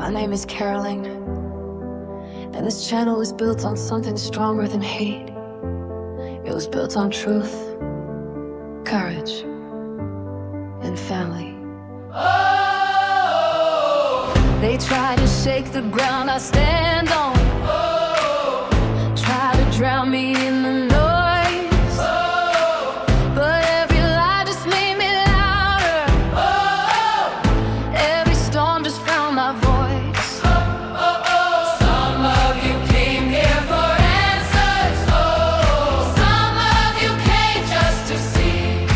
My name is Caroline, and this channel was built on something stronger than hate. It was built on truth, courage, and family. Oh! They try to shake the ground I stand on. Oh! Try to drown me in the noise. Oh! But every lie just made me louder. Oh! Every storm just found my voice. Some of you came here for answers. Oh! Some of you came just to see.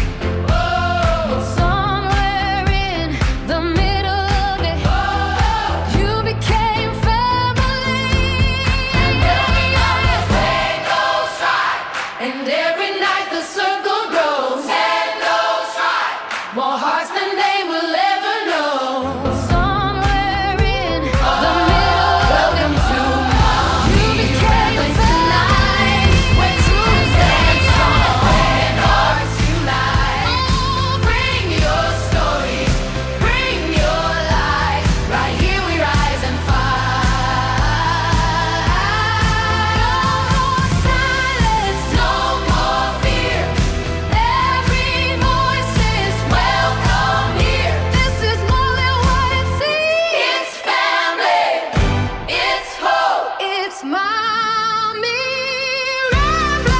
Oh! And somewhere in the middle of it, oh! You became family. And every night the day goes right, and every night the circle grows. Head goes right, more hearts than they will ever know. Somewhere in the middle of it, you became family. When truth stands strong and hearts unite. Bring your story, bring your light. Right here we rise and fight. No more silence, no more fear. Every voice is welcome here. This is more than what it seems. It's family, it's hope, it's mommy rambling.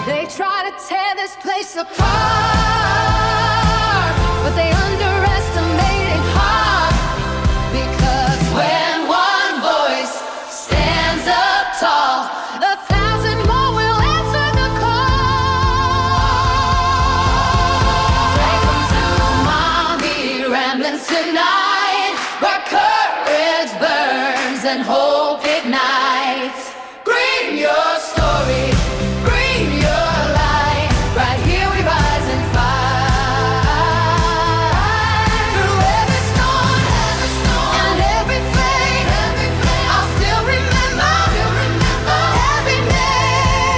They try to tear this place apart, but they underestimate it hard. Because when one voice stands up tall, 1,000 more will answer the call. Welcome to Mommy Ramblings tonight, where courage burns and hope ignites. Bring your story, bring your light. Right here we rise and fight. Through every storm and every flame, I'll still remember every name.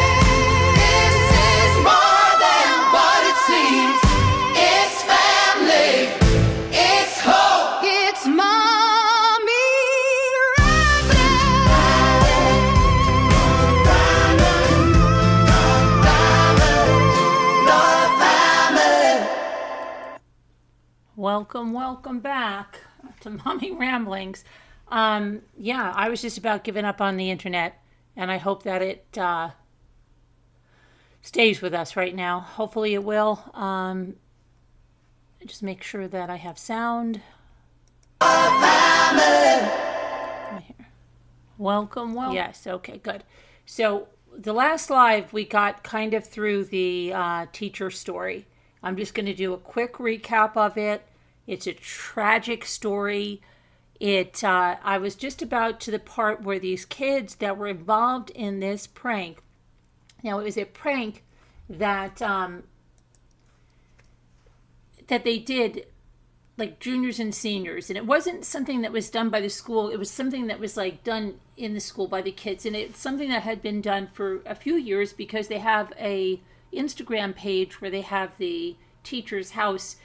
This is more than what it seems. It's family, it's hope, it's mommy Welcome back to Mommy Ramblings. Yeah, I was just about giving up on the internet, and I hope that it stays with us right now. Hopefully it will. Just make sure that I have sound. Come here. Welcome. Yes, okay, good. So the last live, we got kind of through the teacher story. I'm just going to do a quick recap of it. It's a tragic story. I was just about to the part where these kids that were involved in this prank. Now, it was a prank that that they did, like juniors and seniors, and it wasn't something that was done by the school. It was something that was like done in the school by the kids, and it's something that had been done for a few years because they have a Instagram page where they have the teacher's house,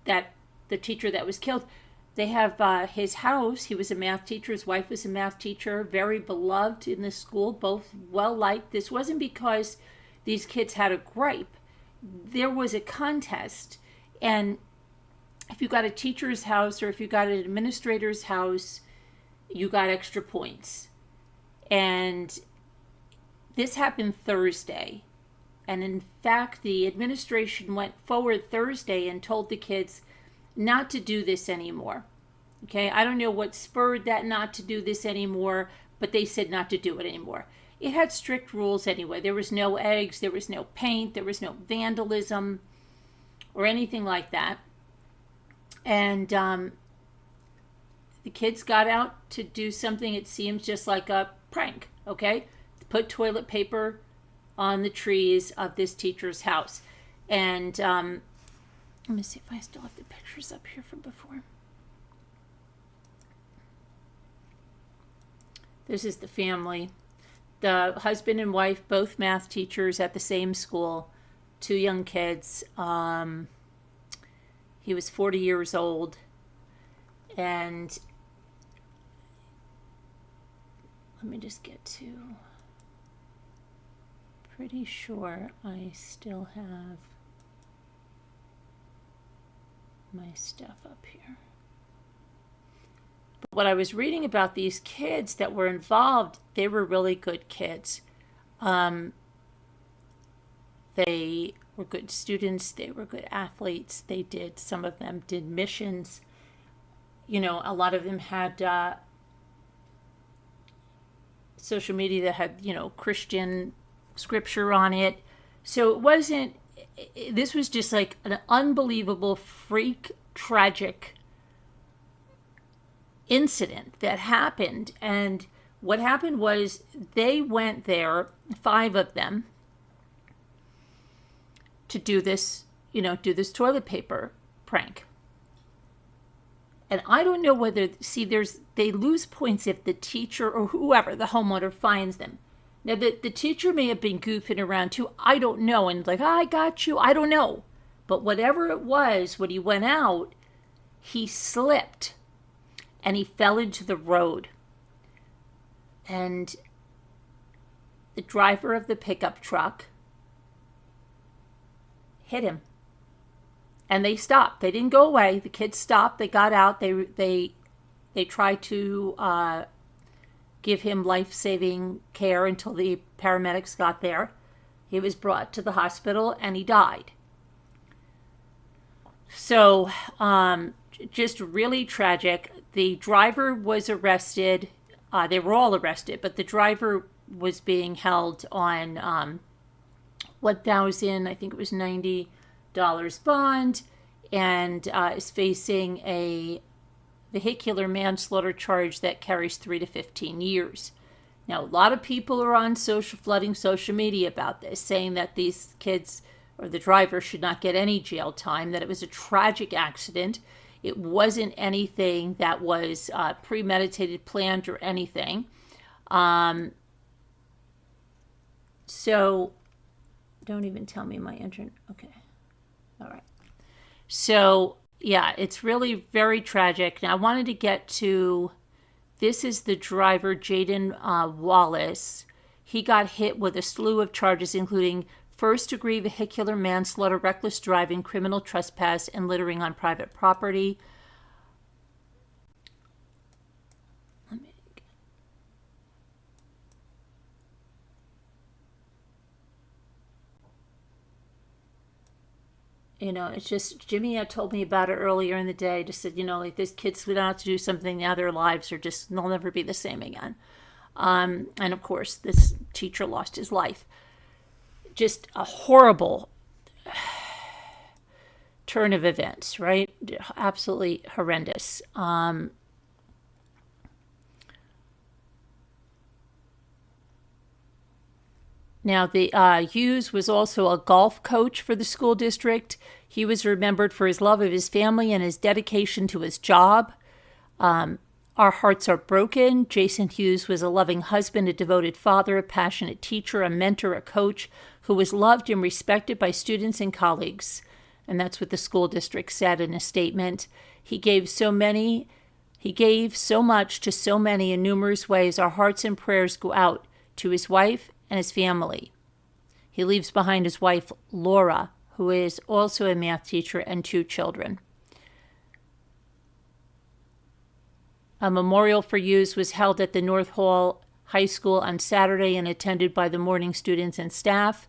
that the teacher that was killed. They have his house. He was a math teacher. His wife was a math teacher, very beloved in the school, both well liked. This wasn't because these kids had a gripe. There was a contest, and if you got a teacher's house or if you got an administrator's house, you got extra points. And this happened Thursday. And in fact, the administration went forward Thursday and told the kids not to do this anymore. Okay, I don't know what spurred that not to do this anymore, but they said not to do it anymore. It had strict rules anyway. There was no eggs, there was no paint, there was no vandalism or anything like that. And the kids got out to do something, it seems just like a prank, okay? Put toilet paper on the trees of this teacher's house. And let me see if I still have the pictures up here from before. This is the family. The husband and wife, both math teachers at the same school, 2 young kids. He was 40 years old, and let me just get to, pretty sure I still have my stuff up here. But what I was reading about these kids that were involved, they were really good kids. They were good students. They were good athletes. Some of them did missions. You know, a lot of them had social media that had, you know, Christian scripture on it. So it wasn't, this was just like an unbelievable, freak, tragic incident that happened. And what happened was they went there, 5 of them, to do this, you know, do this toilet paper prank. And I don't know whether, see, they lose points if the teacher or whoever, the homeowner, finds them. Now, the teacher may have been goofing around too. I don't know. And like, I got you. I don't know. But whatever it was, when he went out, he slipped and he fell into the road. And the driver of the pickup truck hit him. And they stopped. They didn't go away. The kids stopped. They got out. They tried to give him life-saving care until the paramedics got there. He was brought to the hospital and he died. So, just really tragic. The driver was arrested. They were all arrested, but the driver was being held on $1,000, I think it was $90 bond, and is facing a vehicular manslaughter charge that carries 3 to 15 years. Now, a lot of people are flooding social media about this, saying that these kids or the driver should not get any jail time, that it was a tragic accident. It wasn't anything that was premeditated, planned, or anything. So, don't even tell me my internet. Okay. All right. So, yeah, it's really very tragic. Now, I wanted to get to, this is the driver, Jaden Wallace. He got hit with a slew of charges, including first-degree vehicular manslaughter, reckless driving, criminal trespass, and littering on private property. You know, it's just, Jimmy had told me about it earlier in the day, just said, you know, like, these kids went out to do something, now their lives are just, they'll never be the same again. And of course, this teacher lost his life. Just a horrible turn of events, right? Absolutely horrendous. Now, the Hughes was also a golf coach for the school district. He was remembered for his love of his family and his dedication to his job. Our hearts are broken. Jason Hughes was a loving husband, a devoted father, a passionate teacher, a mentor, a coach who was loved and respected by students and colleagues. And that's what the school district said in a statement. He gave so much to so many in numerous ways. Our hearts and prayers go out to his wife and his family. He leaves behind his wife, Laura, who is also a math teacher, and 2 children. A memorial for Hughes was held at the North Hall High School on Saturday and attended by the morning students and staff.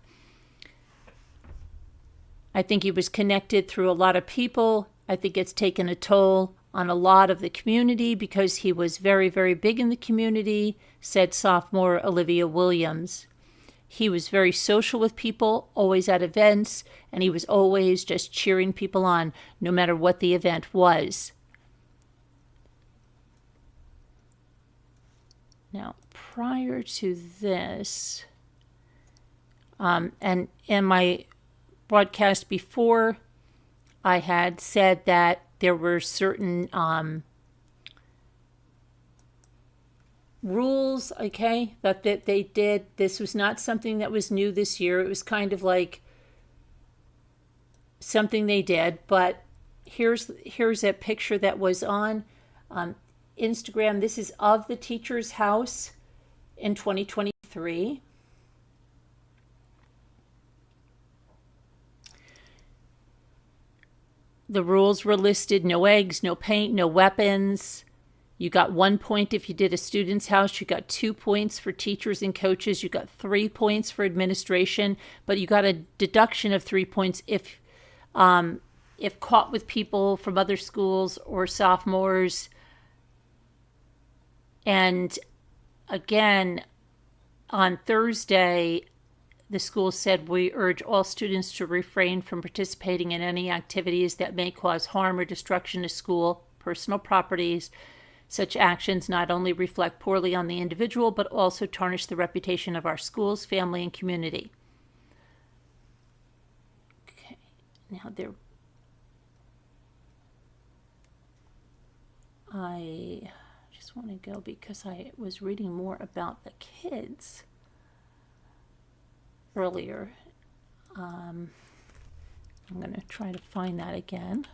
I think he was connected through a lot of people. I think it's taken a toll on a lot of the community because he was very, very big in the community, said sophomore Olivia Williams. He was very social with people, always at events, and he was always just cheering people on, no matter what the event was. Now, prior to this, and in my broadcast before, I had said that there were certain rules, okay, that they did. This was not something that was new this year. It was kind of like something they did. But here's a picture that was on Instagram. This is of the teacher's house in 2023. The rules were listed: no eggs, no paint, no weapons. You got 1 point if you did a student's house. You got 2 points for teachers and coaches. You got 3 points for administration, but you got a deduction of 3 points if caught with people from other schools or sophomores. And again, on Thursday, the school said, we urge all students to refrain from participating in any activities that may cause harm or destruction to school, personal properties. Such actions not only reflect poorly on the individual, but also tarnish the reputation of our schools, family, and community. Okay, now I just want to go because I was reading more about the kids earlier. I'm going to try to find that again.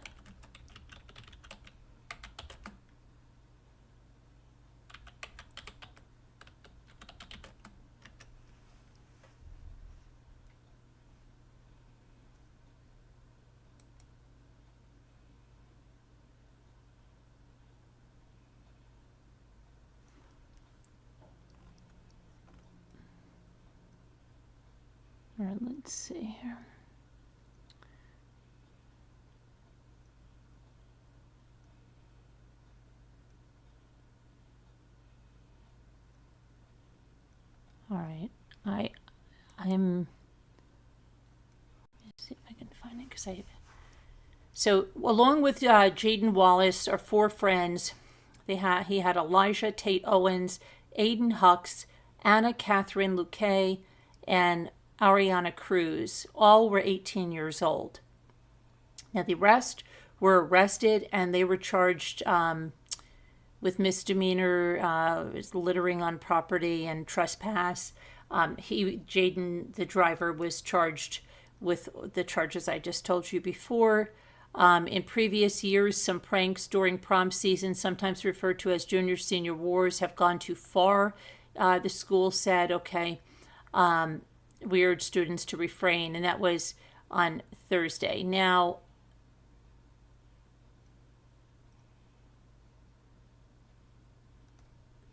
All right, let's see here. All right, I'm. Let's see if I can find it because So along with Jaden Wallace are 4 friends. He had Elijah Tate Owens, Aiden Hux, Anna Catherine Luque, and Ariana Cruz. All were 18 years old. Now the rest were arrested and they were charged with misdemeanor, littering on property, and trespass. Jaden, the driver, was charged with the charges I just told you before. In previous years, some pranks during prom season, sometimes referred to as junior-senior wars, have gone too far. The school said, okay, we urge students to refrain, and that was on Thursday. Now,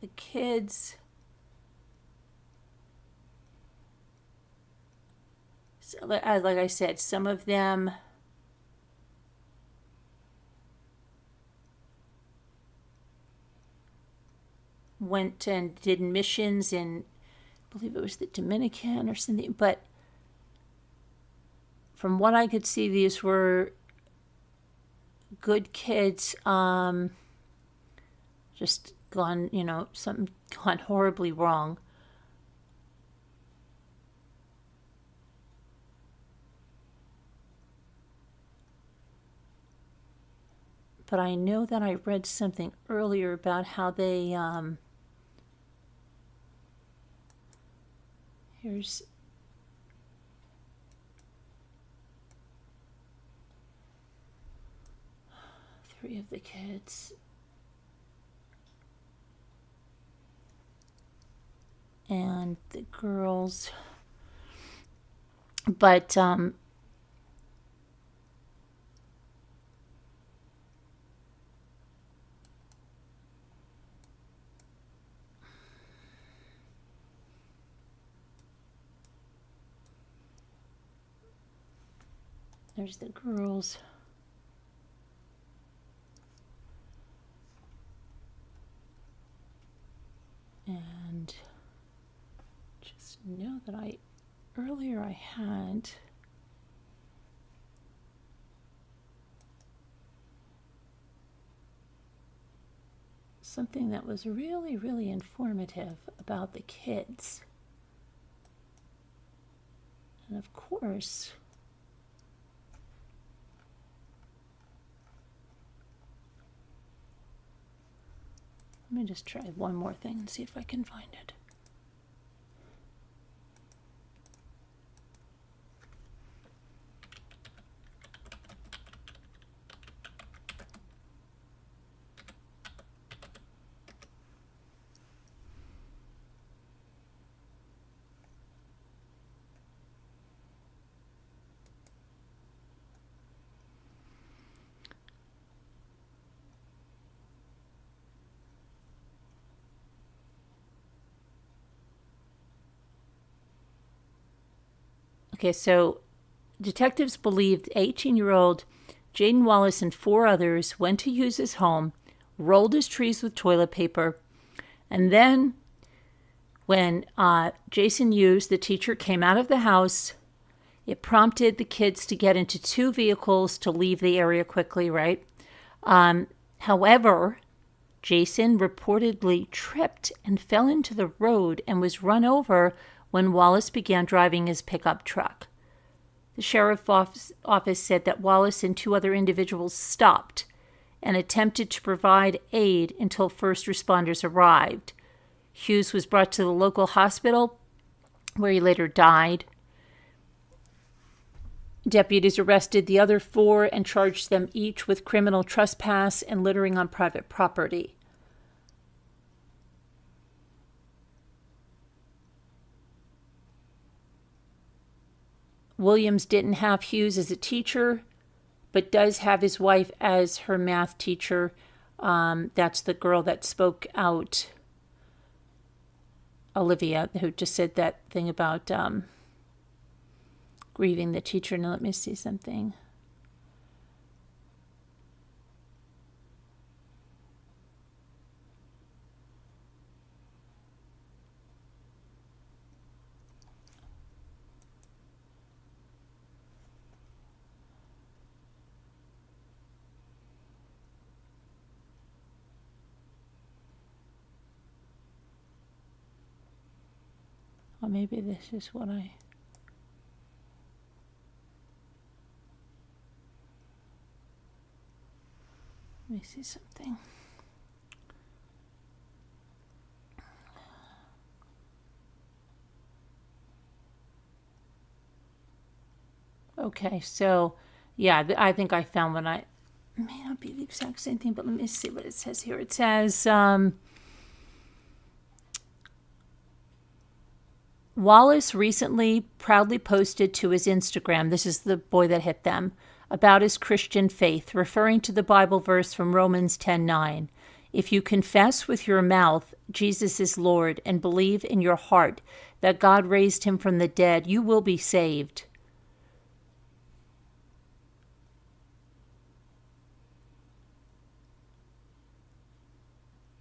the kids, like I said, some of them went and did missions in, I believe it was the Dominican or something, but from what I could see, these were good kids, just gone, something gone horribly wrong. But I know that I read something earlier about how they, here's three of the kids. And the girls. But there's the girls. And just know that earlier I had something that was really, really informative about the kids. And of course, let me just try one more thing and see if I can find it. Okay, so detectives believed 18-year-old Jaden Wallace and 4 others went to Hughes' home, rolled his trees with toilet paper, and then when Jason Hughes, the teacher, came out of the house, it prompted the kids to get into 2 vehicles to leave the area quickly, right? However, Jason reportedly tripped and fell into the road and was run over when Wallace began driving his pickup truck. The sheriff's office said that Wallace and 2 other individuals stopped and attempted to provide aid until first responders arrived. Hughes was brought to the local hospital, where he later died. Deputies arrested the other 4 and charged them each with criminal trespass and littering on private property. Williams didn't have Hughes as a teacher, but does have his wife as her math teacher. That's the girl that spoke out, Olivia, who just said that thing about grieving the teacher. Now let me see something. Or maybe this is what I... Let me see something. Okay, so yeah, I think I found one. It may not be the exact same thing, but let me see what it says here. It says Wallace recently proudly posted to his Instagram, this is the boy that hit them, about his Christian faith, referring to the Bible verse from Romans 10:9. If you confess with your mouth Jesus is Lord and believe in your heart that God raised him from the dead, you will be saved.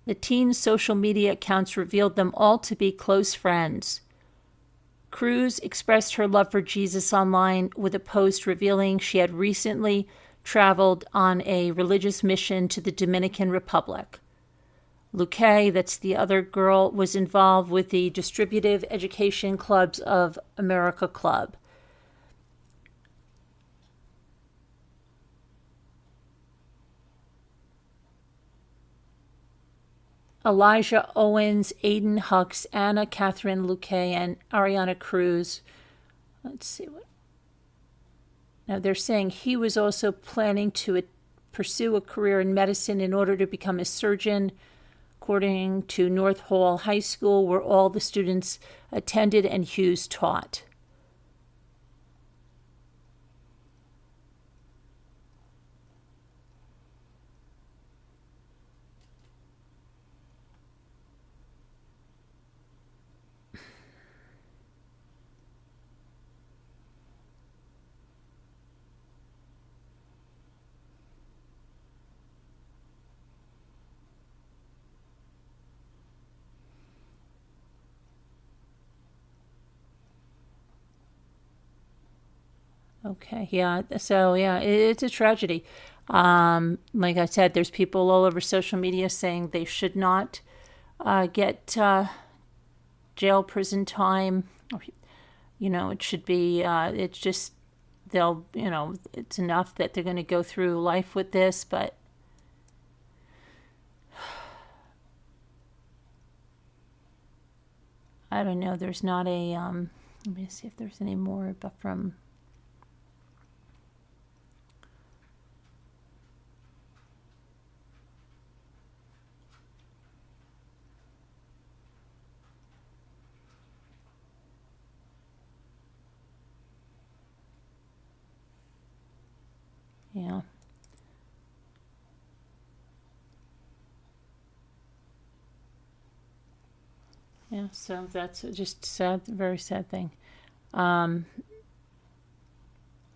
The teen's social media accounts revealed them all to be close friends. Cruz expressed her love for Jesus online with a post revealing she had recently traveled on a religious mission to the Dominican Republic. Luque, that's the other girl, was involved with the Distributive Education Clubs of America Club. Elijah Owens, Aiden Hux, Anna Catherine Luque, and Ariana Cruz. Let's see what. Now they're saying he was also planning to pursue a career in medicine in order to become a surgeon, according to North Hall High School, where all the students attended and Hughes taught. Okay, yeah. So, yeah, it's a tragedy. Like I said, there's people all over social media saying they should not get jail, prison time. Or, it should be, it's just, it's enough that they're going to go through life with this, but I don't know. There's not a, let me see if there's any more, but from... Yeah. Yeah, so that's just sad, very sad thing.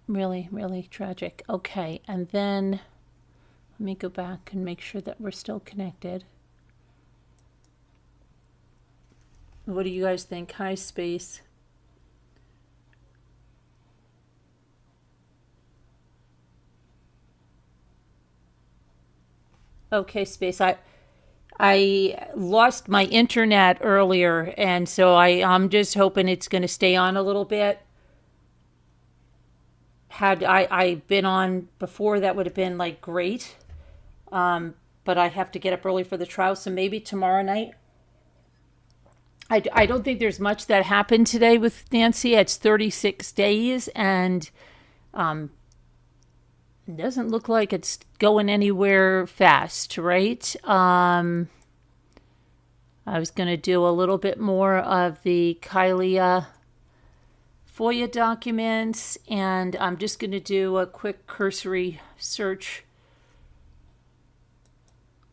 Really, really tragic. Okay, and then let me go back and make sure that we're still connected. What do you guys think? Hi, Space. Okay, Space. I lost my internet earlier, and so I'm just hoping it's going to stay on a little bit. Had I been on before, that would have been like great. But I have to get up early for the trial, so maybe tomorrow night. I don't think there's much that happened today with Nancy. It's 36 days, and it doesn't look like it's going anywhere fast, right? I was going to do a little bit more of the Kyleah FOIA documents, and I'm just going to do a quick cursory search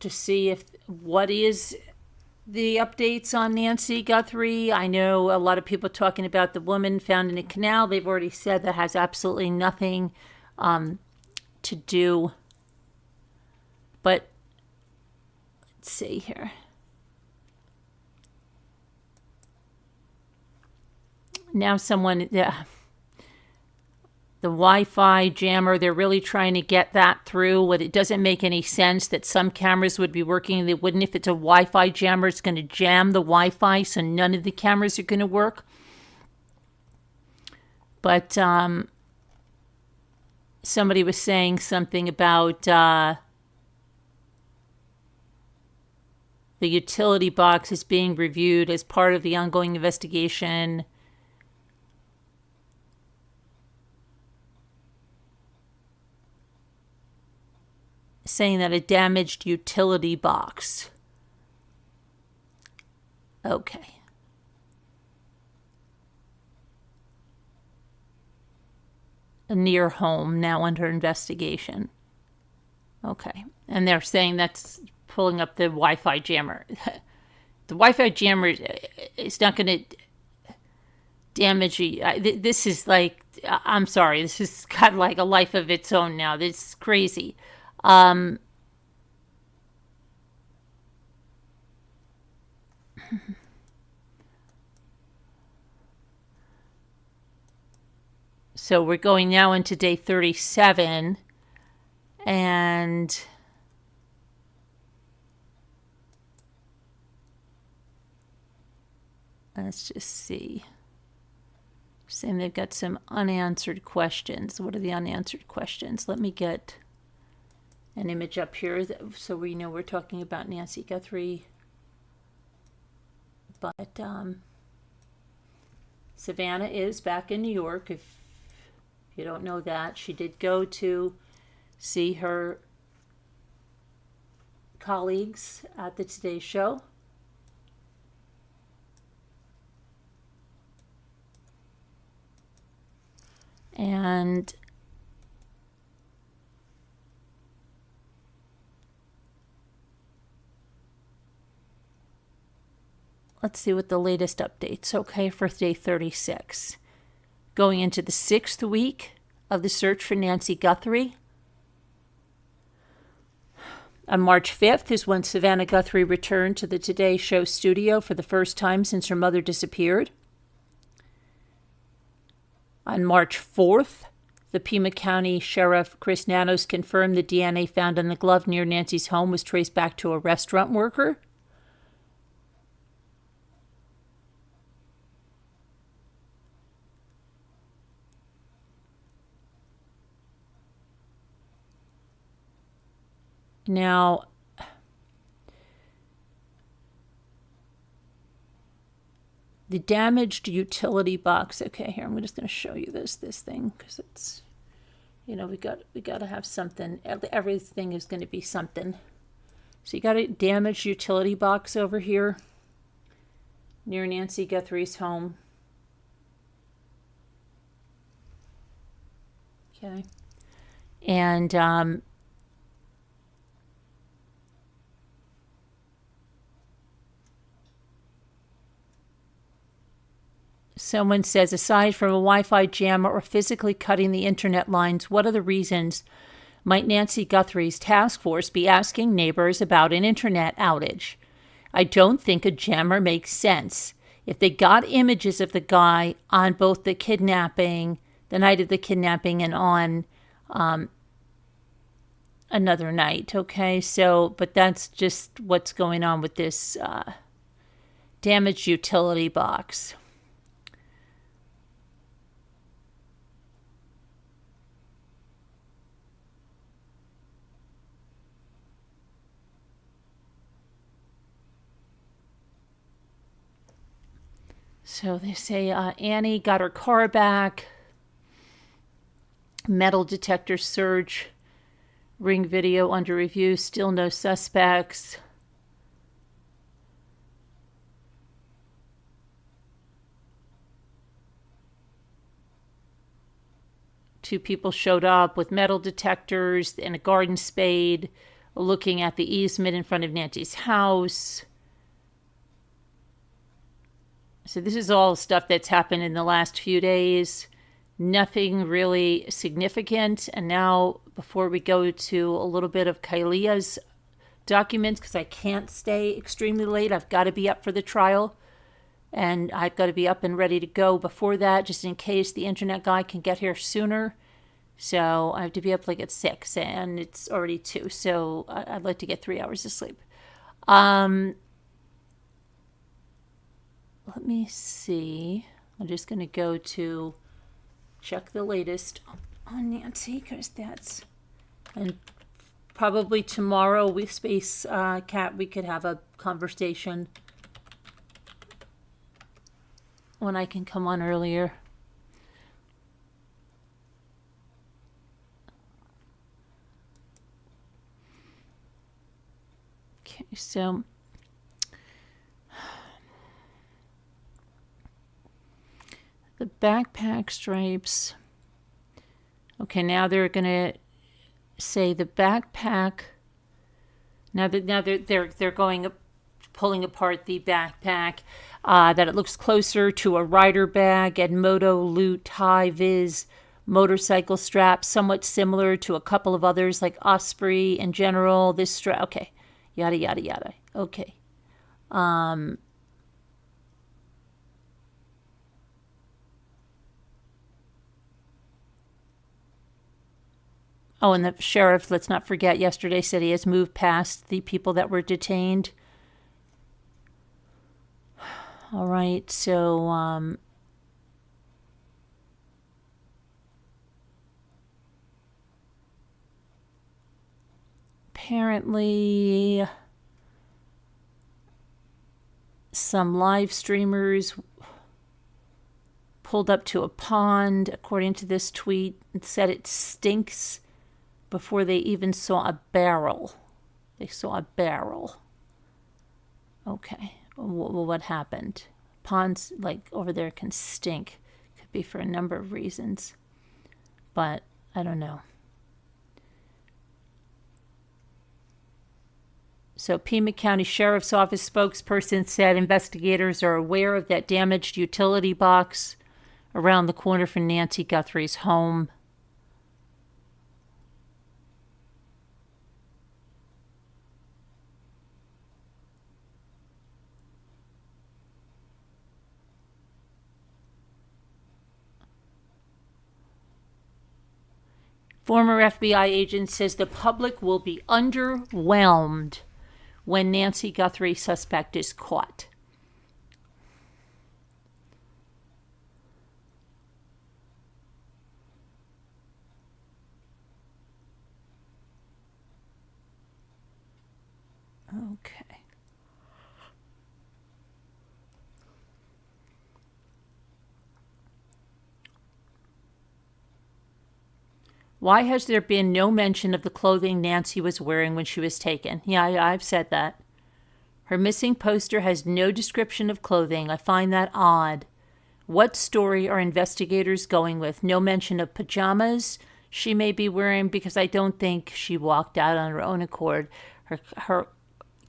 to see if what is the updates on Nancy Guthrie. I know a lot of people talking about the woman found in a canal. They've already said that has absolutely nothing to do. But let's see here. Now someone, the Wi-Fi jammer, they're really trying to get that through. What it doesn't make any sense that some cameras would be working. They wouldn't if it's a Wi-Fi jammer. It's going to jam the Wi-Fi, so none of the cameras are going to work. But somebody was saying something about the utility box is being reviewed as part of the ongoing investigation. Saying that a damaged utility box. Okay. Near home, now under investigation. Okay. And they're saying that's pulling up the Wi-Fi jammer. The Wi-Fi jammer is not going to damage you. This is like, I'm sorry, this has got like a life of its own now. This is crazy. So we're going now into day 37, and let's just see. Saying they've got some unanswered questions. What are the unanswered questions? Let me get an image up here so we know we're talking about Nancy Guthrie. But Savannah is back in New York. If you don't know that, she did go to see her colleagues at the Today Show. And let's see what the latest updates. Okay, for day 36. Going into the 6th week of the search for Nancy Guthrie. On March 5th is when Savannah Guthrie returned to the Today Show studio for the first time since her mother disappeared. On March 4th, the Pima County Sheriff Chris Nanos confirmed the DNA found on the glove near Nancy's home was traced back to a restaurant worker. Now, the damaged utility box. Okay, here I'm just going to show you this thing because it's, we got to have something. Everything is going to be something. So you got a damaged utility box over here near Nancy Guthrie's home. Okay, and Someone says, aside from a Wi-Fi jam or physically cutting the internet lines, what other reasons might Nancy Guthrie's task force be asking neighbors about an internet outage? I don't think a jammer makes sense. If they got images of the guy on both the night of the kidnapping, and on another night, okay? So, but that's just what's going on with this damaged utility box. So they say Annie got her car back. Metal detector search. Ring video under review. Still no suspects. Two people showed up with metal detectors and a garden spade, looking at the easement in front of Nancy's house. So this is all stuff that's happened in the last few days. Nothing really significant. And now, before we go to a little bit of Kyleah's documents, because I can't stay extremely late, I've got to be up for the trial. And I've got to be up and ready to go before that, just in case the internet guy can get here sooner. So I have to be up like at 6, and it's already 2. So I'd like to get 3 hours of sleep. Let me see. I'm just going to go to check the latest on Nancy, because that's... And probably tomorrow with Space Cat, we could have a conversation when I can come on earlier. Okay, so... The backpack stripes. Okay, now they're gonna say the backpack. Now they're going up, pulling apart the backpack. That it looks closer to a rider bag and Moto Loot High Vis motorcycle strap, somewhat similar to a couple of others like Osprey in general. This strap, okay, yada yada yada. Okay. Oh, and the sheriff, let's not forget, yesterday said he has moved past the people that were detained. All right, so apparently some live streamers pulled up to a pond, according to this tweet, and said it stinks before they even saw a barrel. They saw a barrel. Okay. Well, what happened? Ponds, like, over there can stink. Could be for a number of reasons. But, I don't know. So, Pima County Sheriff's Office spokesperson said investigators are aware of that damaged utility box around the corner from Nancy Guthrie's home. Former FBI agent says the public will be underwhelmed when Nancy Guthrie suspect is caught. Okay. Why has there been no mention of the clothing Nancy was wearing when she was taken? Yeah, I've said that. Her missing poster has no description of clothing. I find that odd. What story are investigators going with? No mention of pajamas she may be wearing, because I don't think she walked out on her own accord. Her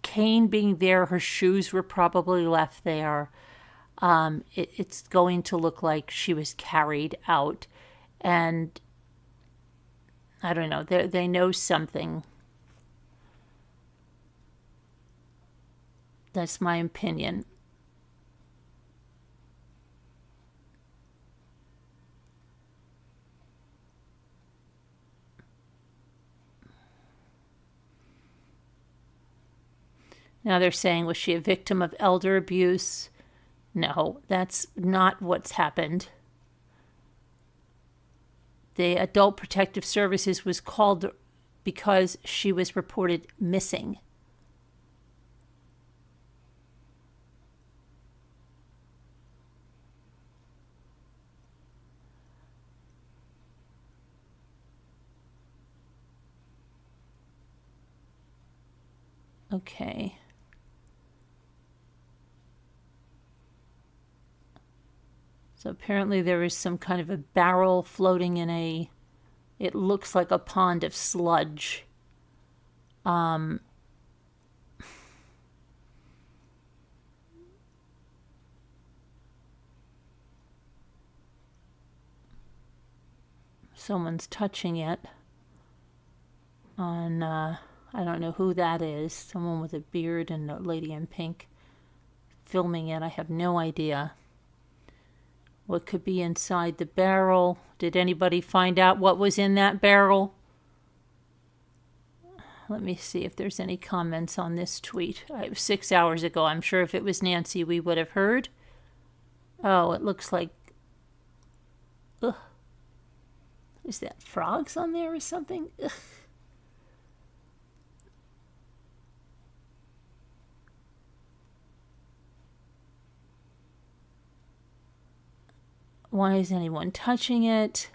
cane being there, her shoes were probably left there. It's going to look like she was carried out. And I don't know, they know something. That's my opinion. Now they're saying, was she a victim of elder abuse? No, that's not what's happened. The Adult Protective Services was called because she was reported missing. Okay. So apparently there is some kind of a barrel floating in it looks like a pond of sludge. Someone's touching it. I don't know who that is. Someone with a beard and a lady in pink filming it. I have no idea. What could be inside the barrel? Did anybody find out what was in that barrel? Let me see if there's any comments on this tweet. It was 6 hours ago. I'm sure if it was Nancy, we would have heard. Oh, it looks like... Ugh. Is that frogs on there or something? Ugh. Why is anyone touching it?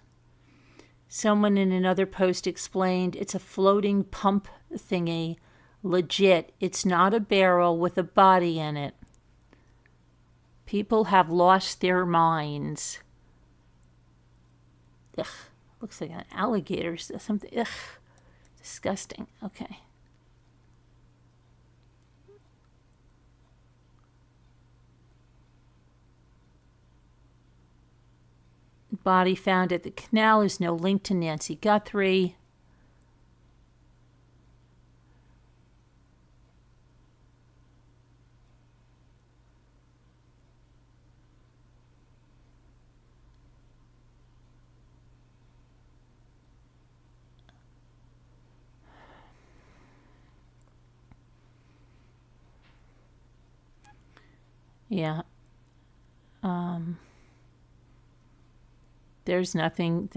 Someone in another post explained it's a floating pump thingy. Legit. It's not a barrel with a body in it. People have lost their minds. Ugh. Looks like an alligator. Something. Ugh. Disgusting. Okay. Body found at the canal. There's no link to Nancy Guthrie. Yeah. There's nothing.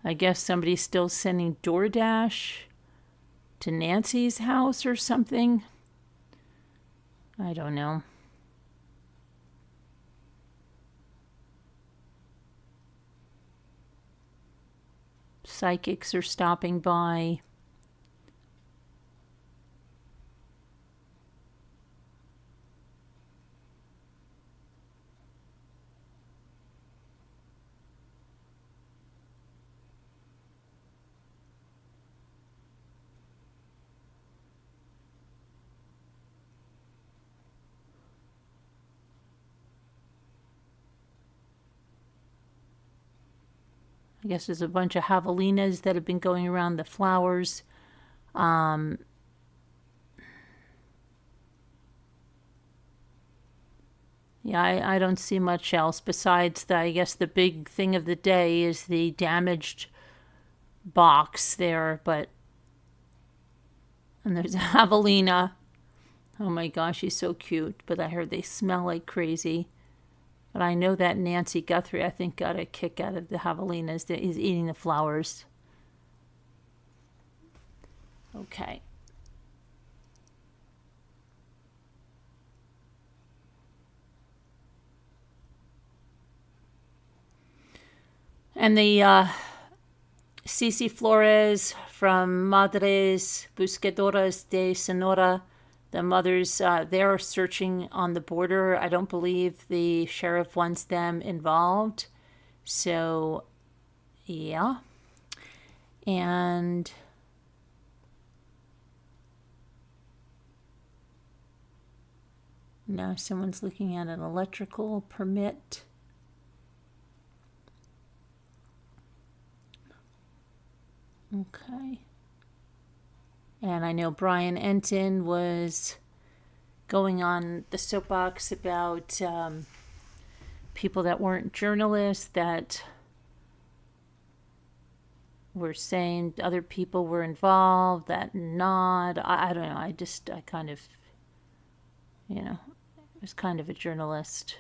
I guess somebody's still sending DoorDash to Nancy's house or something. I don't know. Psychics are stopping by. I guess there's a bunch of javelinas that have been going around the flowers. Yeah, I don't see much else besides I guess the big thing of the day is the damaged box there, and there's a javelina. Oh my gosh, she's so cute, but I heard they smell like crazy. But I know that Nancy Guthrie, I think, got a kick out of the javelinas. He's eating the flowers. Okay. And the Cici Flores from Madres Buscadoras de Sonora, The mothers, they're searching on the border. I don't believe the sheriff wants them involved. So, yeah. And now someone's looking at an electrical permit. Okay. And I know Brian Enton was going on the soapbox about people that weren't journalists that were saying other people were involved, that not. I don't know. I kind of, was kind of a journalist.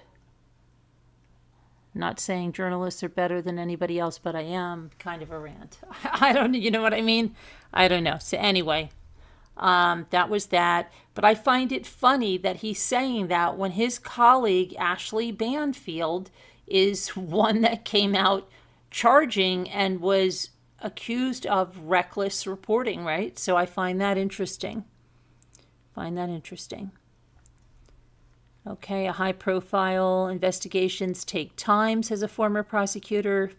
Not saying journalists are better than anybody else, but I am kind of a rant. I don't, you know what I mean? I don't know. So anyway, that was that. But I find it funny that he's saying that when his colleague, Ashley Banfield, is one that came out charging and was accused of reckless reporting, right? So I find that interesting. Okay, a high-profile investigations take time, says a former prosecutor.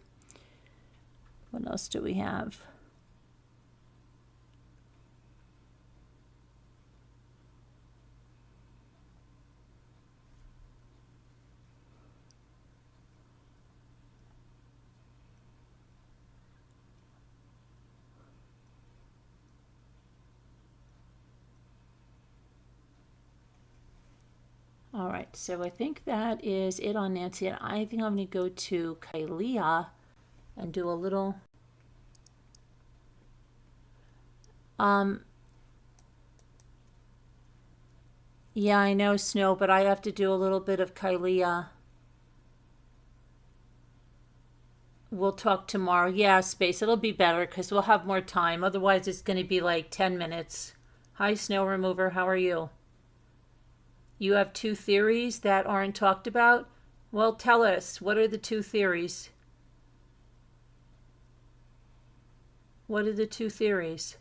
What else do we have? All right, so I think that is it on Nancy. And I think I'm going to go to Kyleah and do a little. Yeah, I know, Snow, but I have to do a little bit of Kyleah. We'll talk tomorrow. Yeah, Space. It'll be better because we'll have more time. Otherwise, it's going to be like 10 minutes. Hi, Snow Remover. How are you? You have 2 theories that aren't talked about? Well, tell us. What are the 2 theories? What are the 2 theories?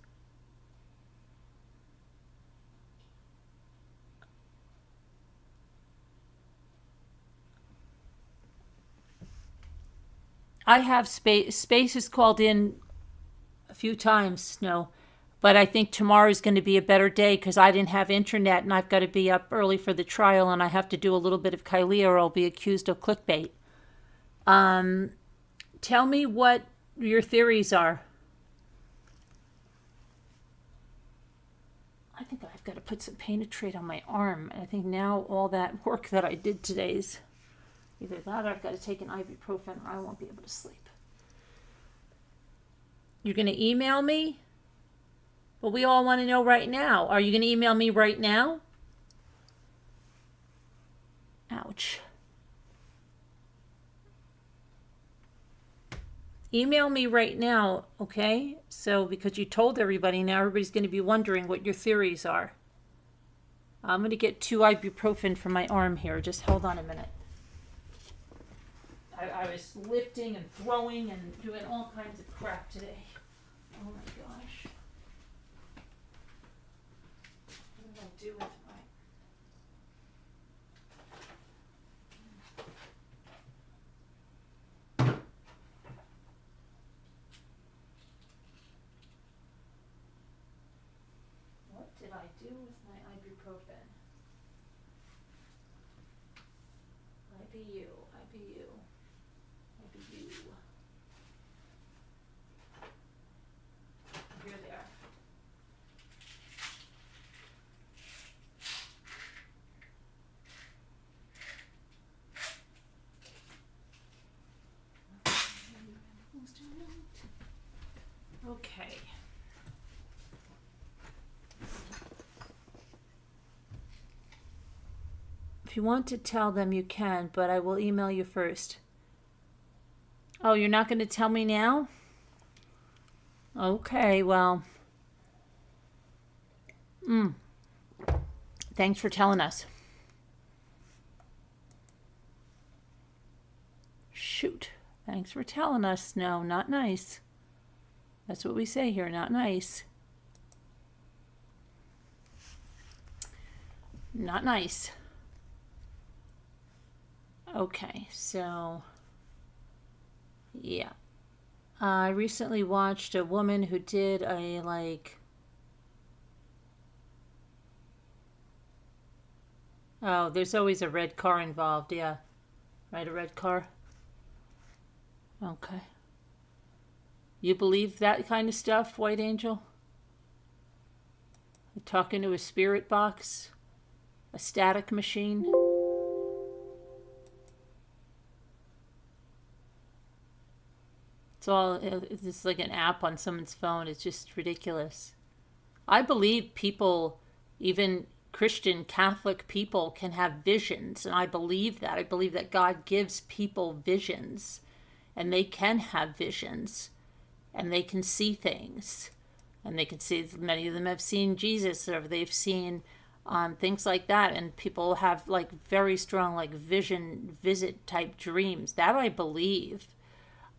I have Space. Space is called in a few times, no. But I think tomorrow is going to be a better day because I didn't have internet and I've got to be up early for the trial and I have to do a little bit of Kyleah or I'll be accused of clickbait. Tell me what your theories are. I think I've got to put some Panatrate on my arm. I think now all that work that I did today is either that or I've got to take an ibuprofen or I won't be able to sleep. You're going to email me? Well, we all want to know right now. Are you going to email me right now? Ouch. Email me right now, okay? So, because you told everybody, now everybody's going to be wondering what your theories are. I'm going to get 2 ibuprofen for my arm here. Just hold on a minute. I was lifting and throwing and doing all kinds of crap today. Oh my gosh. What did I do with my... What did I do with my ibuprofen? IBU, IBU, IBU. Here they are. Okay. If you want to tell them, you can, but I will email you first. Oh, you're not going to tell me now? Okay, well. Thanks for telling us. Shoot. Thanks for telling us. No, not nice. That's what we say here, not nice. Not nice. Okay, so yeah. I recently watched a woman who did a oh, there's always a red car involved, yeah. Right, a red car? Okay. You believe that kind of stuff, White Angel? Talking to a spirit box? A static machine? It's like an app on someone's phone. It's just ridiculous. I believe people, even Christian Catholic people, can have visions, and I believe that. I believe that God gives people visions, and they can have visions, and they can see things, and they can see, many of them have seen Jesus, or they've seen things like that, and people have like very strong like visit type dreams. That I believe.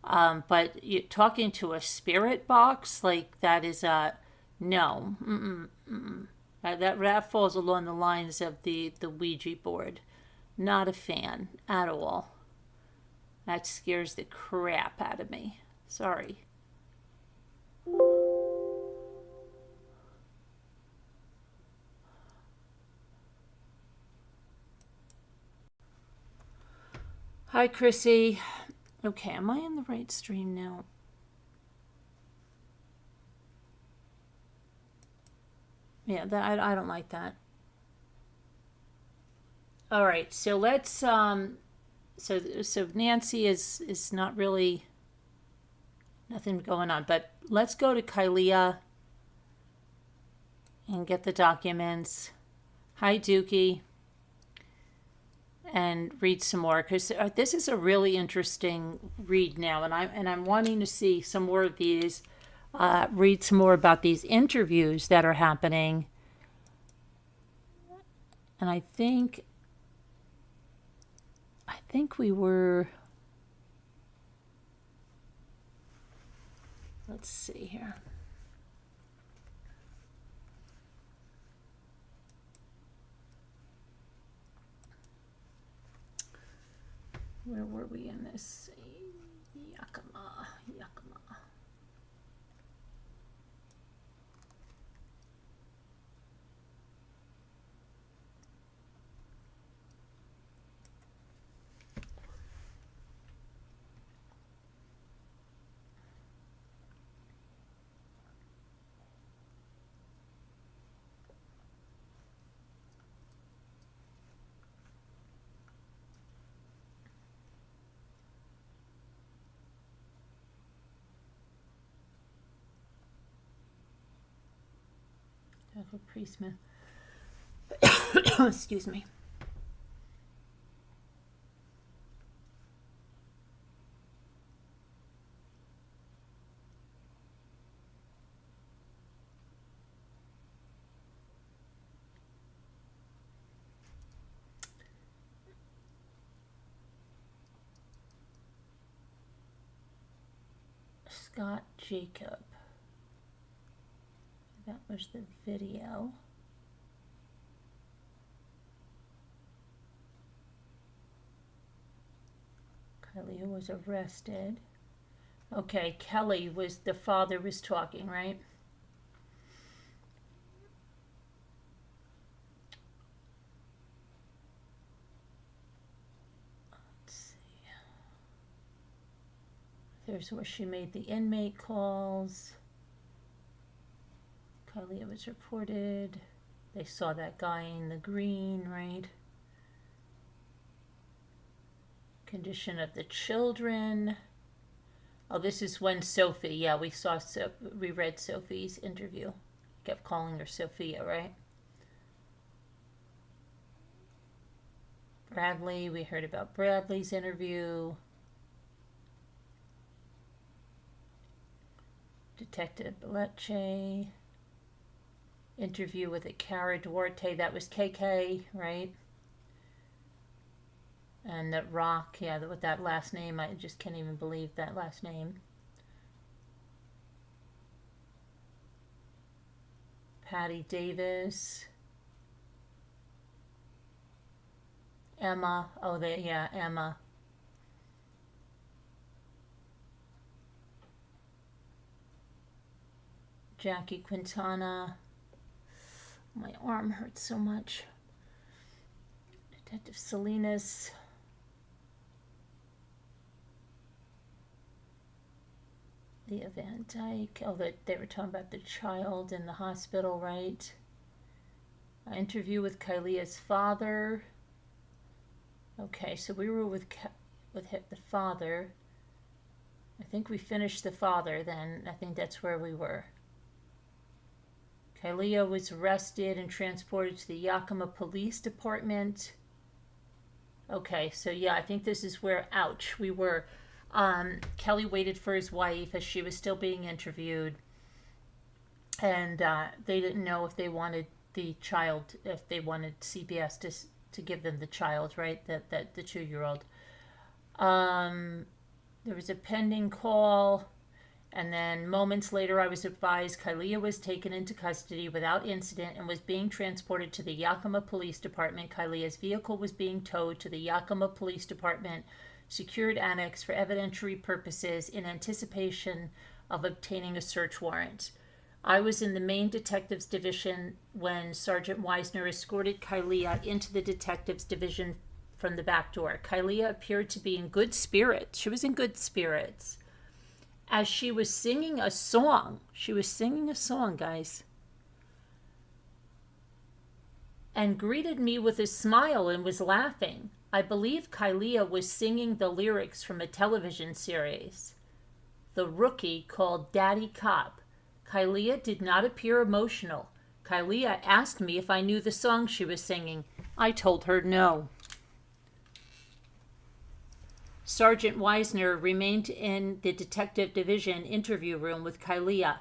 But talking to a spirit box, like that is no. That falls along the lines of the Ouija board. Not a fan at all. That scares the crap out of me. Sorry. Hi, Chrissy. Okay, am I in the right stream now? Yeah, I don't like that. All right, so let's so Nancy is not really nothing going on, but let's go to Kyleah and get the documents. Hi, Dookie. And read some more, because this is a really interesting read now, and I'm wanting to see some more of these. Read some more about these interviews that are happening, and I think we were. Let's see here. Where were we in this? Yakima. Priestman. Excuse me. Scott Jacob. That was the video. Kyleah was arrested. Okay, Kelly was, the father was talking, right? Let's see. There's where she made the inmate calls. Kyleah was reported. They saw that guy in the green, right? Condition of the children. Oh, this is when Sophie, yeah, we read Sophie's interview. Kept calling her Sophia, right? Bradley, we heard about Bradley's interview. Detective Beleche. Interview with a Cara Duarte, that was KK, right? And that Rock, yeah, with that last name, I just can't even believe that last name. Patty Davis. Emma. Oh, Emma. Jackie Quintana. My arm hurts so much. Detective Salinas. Leah Van Dyke. Oh, they were talking about the child in the hospital, right? An interview with Kyleah's father. Okay, so we were with the father. I think we finished the father then. I think that's where we were. Kyleah was arrested and transported to the Yakima Police Department. Okay, so yeah, I think this is where, ouch, we were. Kelly waited for his wife as she was still being interviewed. And they didn't know if they wanted the child, if they wanted CPS to give them the child, right? That the 2-year-old. There was a pending call. And then moments later, I was advised Kyleah was taken into custody without incident and was being transported to the Yakima Police Department. Kyleah's vehicle was being towed to the Yakima Police Department secured annex for evidentiary purposes in anticipation of obtaining a search warrant. I was in the main detectives division when Sergeant Wisner escorted Kyleah into the detectives division from the back door. Kyleah appeared to be in good spirits. She was in good spirits. As she was singing a song. She was singing a song, guys. And greeted me with a smile and was laughing. I believe Kyleah was singing the lyrics from a television series, The Rookie, called Daddy Cop. Kyleah did not appear emotional. Kyleah asked me if I knew the song she was singing. I told her no. Sergeant Wisner remained in the detective division interview room with Kyleah.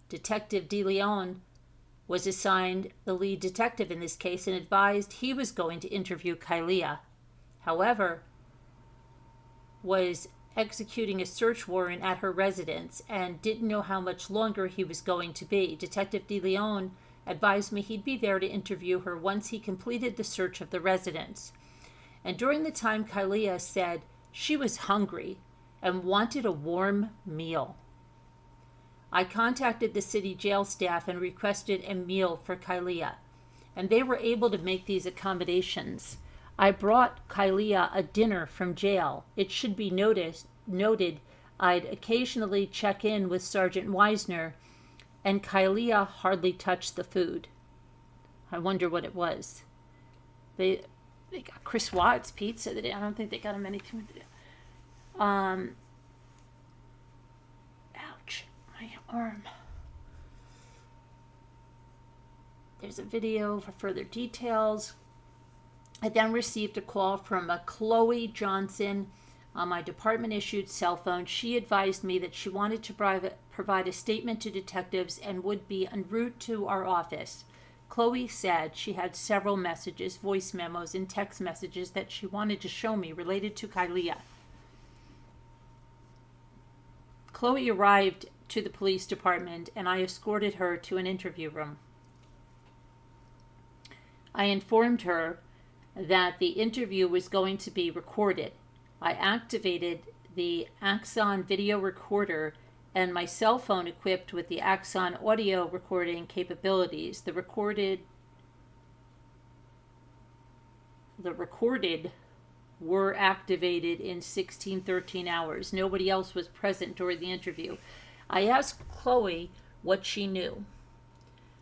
Detective DeLeon was assigned the lead detective in this case and advised he was going to interview Kyleah. However, was executing a search warrant at her residence and didn't know how much longer he was going to be. Detective DeLeon advised me he'd be there to interview her once he completed the search of the residence. And during the time, Kyleah said she was hungry and wanted a warm meal. I contacted the city jail staff and requested a meal for Kyleah, and they were able to make these accommodations. I brought Kyleah a dinner from jail. It should be noted I'd occasionally check in with Sergeant Wisner, and Kyleah hardly touched the food. I wonder what it was. They got Chris Watts pizza today. I don't think they got him anything to do. Ouch, my arm. There's a video for further details. I then received a call from a Chloe Johnson on my department-issued cell phone. She advised me that she wanted to provide a statement to detectives and would be en route to our office. Chloe said she had several messages, voice memos, and text messages that she wanted to show me related to Kyleah. Chloe arrived to the police department and I escorted her to an interview room. I informed her that the interview was going to be recorded. I activated the Axon video recorder and my cell phone equipped with the Axon audio recording capabilities. The recorded were activated in 13 hours. Nobody else was present during the interview. I asked Chloe what she knew.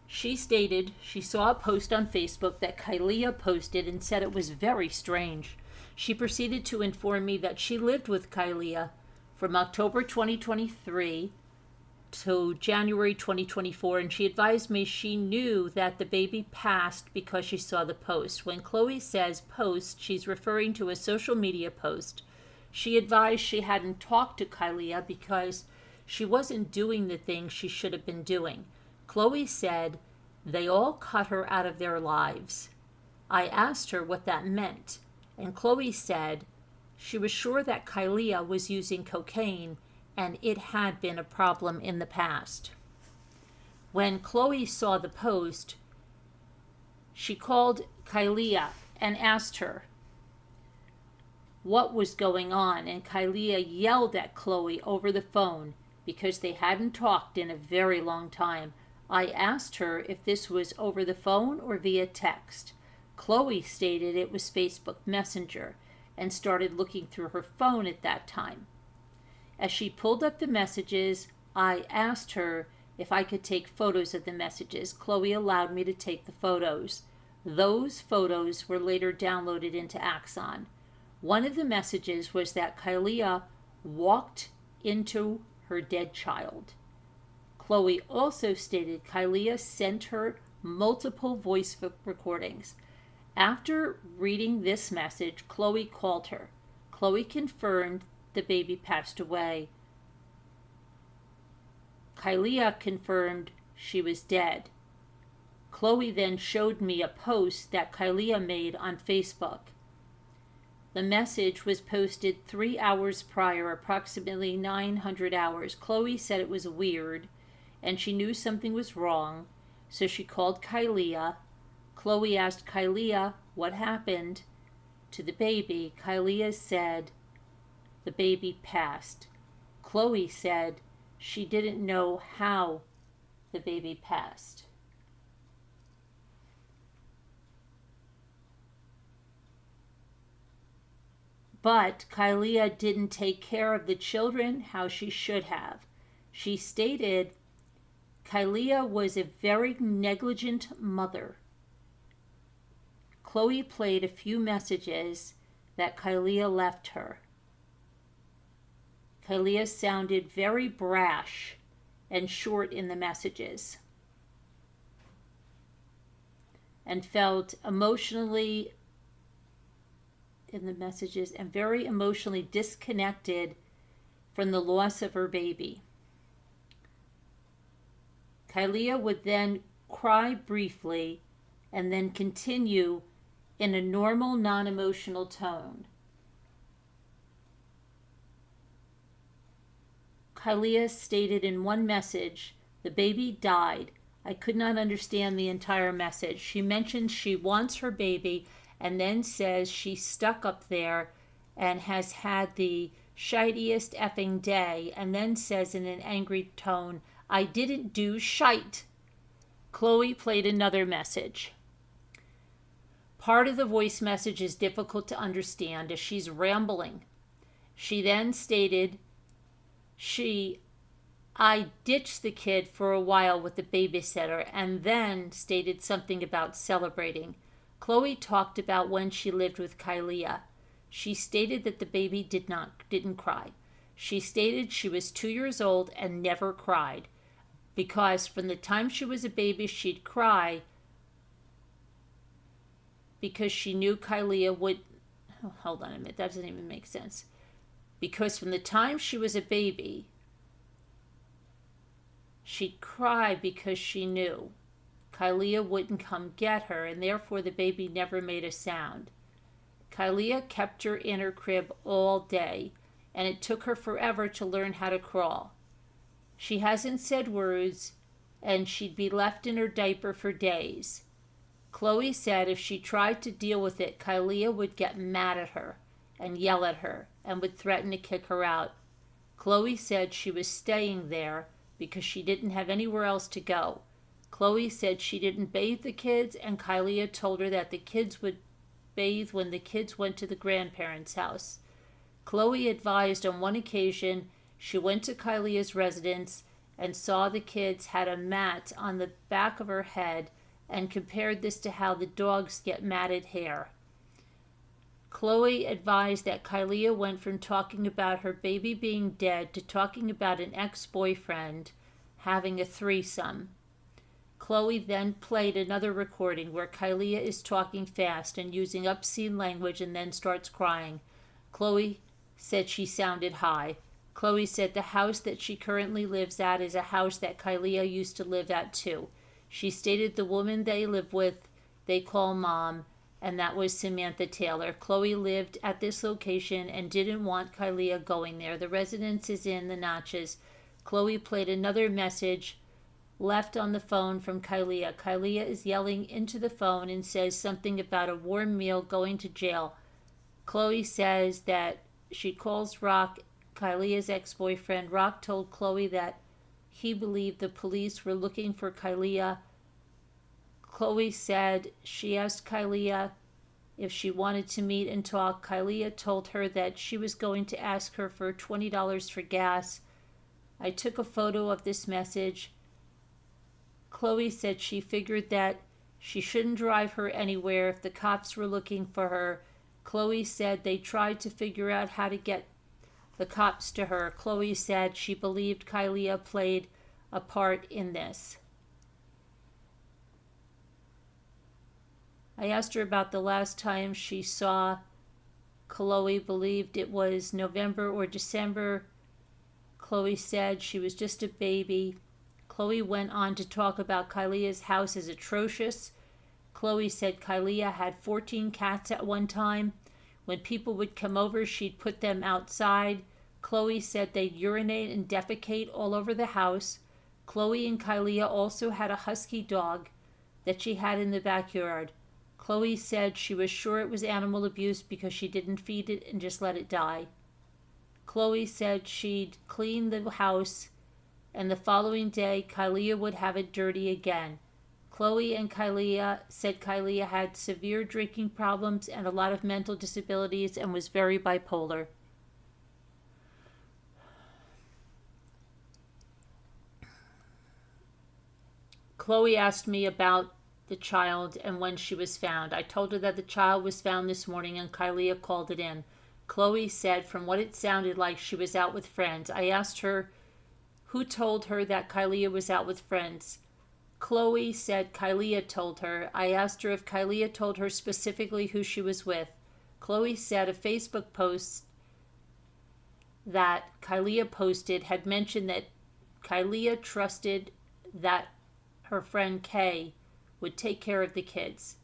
She stated she saw a post on Facebook that Kyleah posted and said it was very strange. She proceeded to inform me that she lived with Kyleah from October 2023 to January 2024, and she advised me she knew that the baby passed because she saw the post. When Chloe says post, she's referring to a social media post. She advised she hadn't talked to Kyleah because she wasn't doing the things she should have been doing. Chloe said they all cut her out of their lives. I asked her what that meant, and Chloe said she was sure that Kyleah was using cocaine and it had been a problem in the past. When Chloe saw the post, she called Kyleah and asked her, what was going on, and Kyleah yelled at Chloe over the phone because they hadn't talked in a very long time. I asked her if this was over the phone or via text. Chloe stated it was Facebook Messenger and started looking through her phone at that time. As she pulled up the messages, I asked her if I could take photos of the messages. Chloe allowed me to take the photos. Those photos were later downloaded into Axon. One of the messages was that Kyleah walked into her dead child. Chloe also stated Kyleah sent her multiple voice recordings. After reading this message, Chloe called her. Chloe confirmed the baby passed away. Kyleah confirmed she was dead. Chloe then showed me a post that Kyleah made on Facebook. The message was posted 3 hours prior, approximately 900 hours. Chloe said it was weird, and she knew something was wrong, so she called Kyleah. Chloe asked Kyleah what happened to the baby. Kyleah said the baby passed. Chloe said she didn't know how the baby passed. But Kyleah didn't take care of the children how she should have. She stated Kyleah was a very negligent mother. Chloe played a few messages that Kyleah left her. Kyleah sounded very brash and short in the messages and felt emotionally in the messages and very emotionally disconnected from the loss of her baby. Kyleah would then cry briefly and then continue in a normal, non-emotional tone. Kyleah stated in one message, the baby died. I could not understand the entire message. She mentions she wants her baby and then says she's stuck up there and has had the shitiest effing day, and then says in an angry tone, I didn't do shite. Chloe played another message. Part of the voice message is difficult to understand as she's rambling. She then stated I ditched the kid for a while with the babysitter, and then stated something about celebrating. Chloe talked about when she lived with Kyleah. She stated that the baby didn't cry. She stated she was 2 years old and never cried, because from the time she was a baby she'd cry because she knew Kyleah would... Oh, hold on a minute, that doesn't even make sense. Because from the time she was a baby, she'd cry because she knew Kyleah wouldn't come get her, and therefore the baby never made a sound. Kyleah kept her in her crib all day, and it took her forever to learn how to crawl. She hasn't said words, and she'd be left in her diaper for days. Chloe said if she tried to deal with it, Kyleah would get mad at her and yell at her and would threaten to kick her out. Chloe said she was staying there because she didn't have anywhere else to go. Chloe said she didn't bathe the kids, and Kyleah told her that the kids would bathe when the kids went to the grandparents' house. Chloe advised on one occasion she went to Kyleah's residence and saw the kids had a mat on the back of her head and compared this to how the dogs get matted hair. Chloe advised that Kyleah went from talking about her baby being dead to talking about an ex-boyfriend having a threesome. Chloe then played another recording where Kyleah is talking fast and using obscene language and then starts crying. Chloe said she sounded high. Chloe said the house that she currently lives at is a house that Kyleah used to live at too. She stated the woman they live with they call Mom, and that was Samantha Taylor. Chloe lived at this location and didn't want Kyleah going there. The residence is in the Notches. Chloe played another message left on the phone from Kyleah. Kyleah is yelling into the phone and says something about a warm meal, going to jail. Chloe says that she calls Rock, Kyleah's ex-boyfriend. Rock told Chloe that he believed the police were looking for Kyleah. Chloe said she asked Kyleah if she wanted to meet and talk. Kyleah told her that she was going to ask her for $20 for gas. I took a photo of this message. Chloe said she figured that she shouldn't drive her anywhere if the cops were looking for her. Chloe said they tried to figure out how to get the cops to her. Chloe said she believed Kyleah played a part in this. I asked her about the last time she saw Chloe, believed it was November or December. Chloe said she was just a baby. Chloe went on to talk about Kyleah's house as atrocious. Chloe said Kyleah had 14 cats at one time. When people would come over, she'd put them outside. Chloe said they'd urinate and defecate all over the house. Chloe and Kyleah also had a husky dog that she had in the backyard. Chloe said she was sure it was animal abuse because she didn't feed it and just let it die. Chloe said she'd clean the house, and the following day Kyleah would have it dirty again. Chloe and Kyleah said Kyleah had severe drinking problems and a lot of mental disabilities and was very bipolar. Chloe asked me about the child and when she was found. I told her that the child was found this morning and Kyleah called it in. Chloe said from what it sounded like she was out with friends. I asked her who told her that Kyleah was out with friends. Chloe said Kyleah told her. I asked her if Kyleah told her specifically who she was with. Chloe said a Facebook post that Kyleah posted had mentioned that Kyleah trusted that her friend Kay would take care of the kids.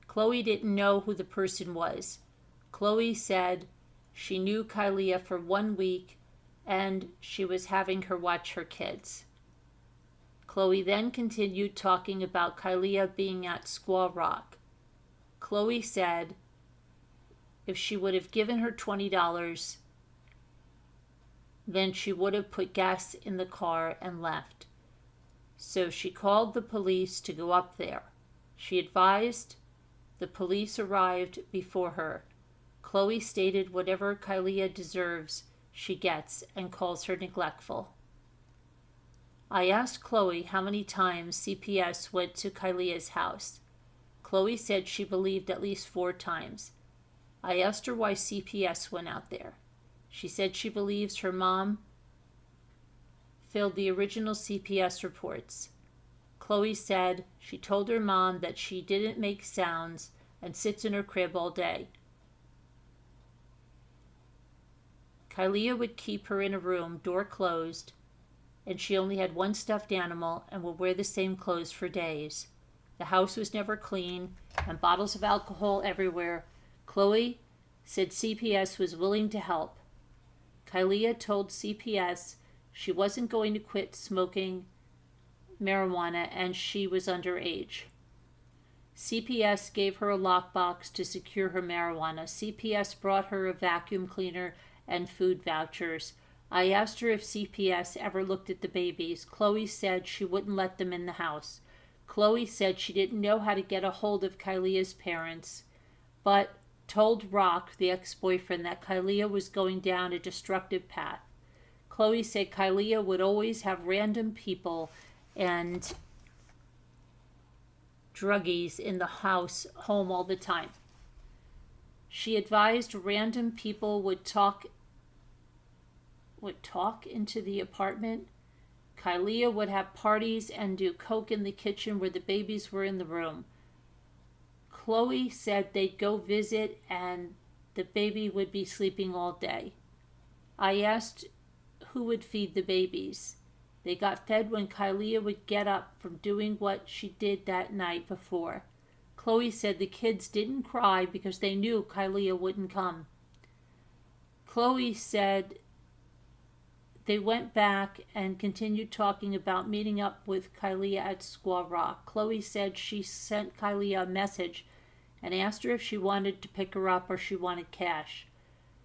Chloe didn't know who the person was. Chloe said she knew Kyleah for 1 week and she was having her watch her kids. Chloe then continued talking about Kyleah being at Squaw Rock. Chloe said if she would have given her $20, then she would have put gas in the car and left. So she called the police to go up there. She advised the police arrived before her. Chloe stated whatever Kyleah deserves, she gets, and calls her neglectful. I asked Chloe how many times CPS went to Kyleah's house. Chloe said she believed at least 4 times. I asked her why CPS went out there. She said she believes her mom filled the original CPS reports. Chloe said she told her mom that she didn't make sounds and sits in her crib all day. Kyleah would keep her in a room, door closed, and she only had 1 stuffed animal and would wear the same clothes for days. The house was never clean and bottles of alcohol everywhere. Chloe said CPS was willing to help. Kyleah told CPS she wasn't going to quit smoking marijuana and she was underage. CPS gave her a lockbox to secure her marijuana. CPS brought her a vacuum cleaner and food vouchers. I asked her if CPS ever looked at the babies. Chloe said she wouldn't let them in the house. Chloe said she didn't know how to get a hold of Kyleah's parents, but told Rock, the ex-boyfriend, that Kyleah was going down a destructive path. Chloe said Kyleah would always have random people and druggies in the home all the time. She advised random people would talk into the apartment. Kyleah would have parties and do coke in the kitchen where the babies were in the room. Chloe said they'd go visit and the baby would be sleeping all day. I asked who would feed the babies. They got fed when Kyleah would get up from doing what she did that night before. Chloe said the kids didn't cry because they knew Kyleah wouldn't come. Chloe said they went back and continued talking about meeting up with Kyleah at Squaw Rock. Chloe said she sent Kyleah a message and asked her if she wanted to pick her up or she wanted cash.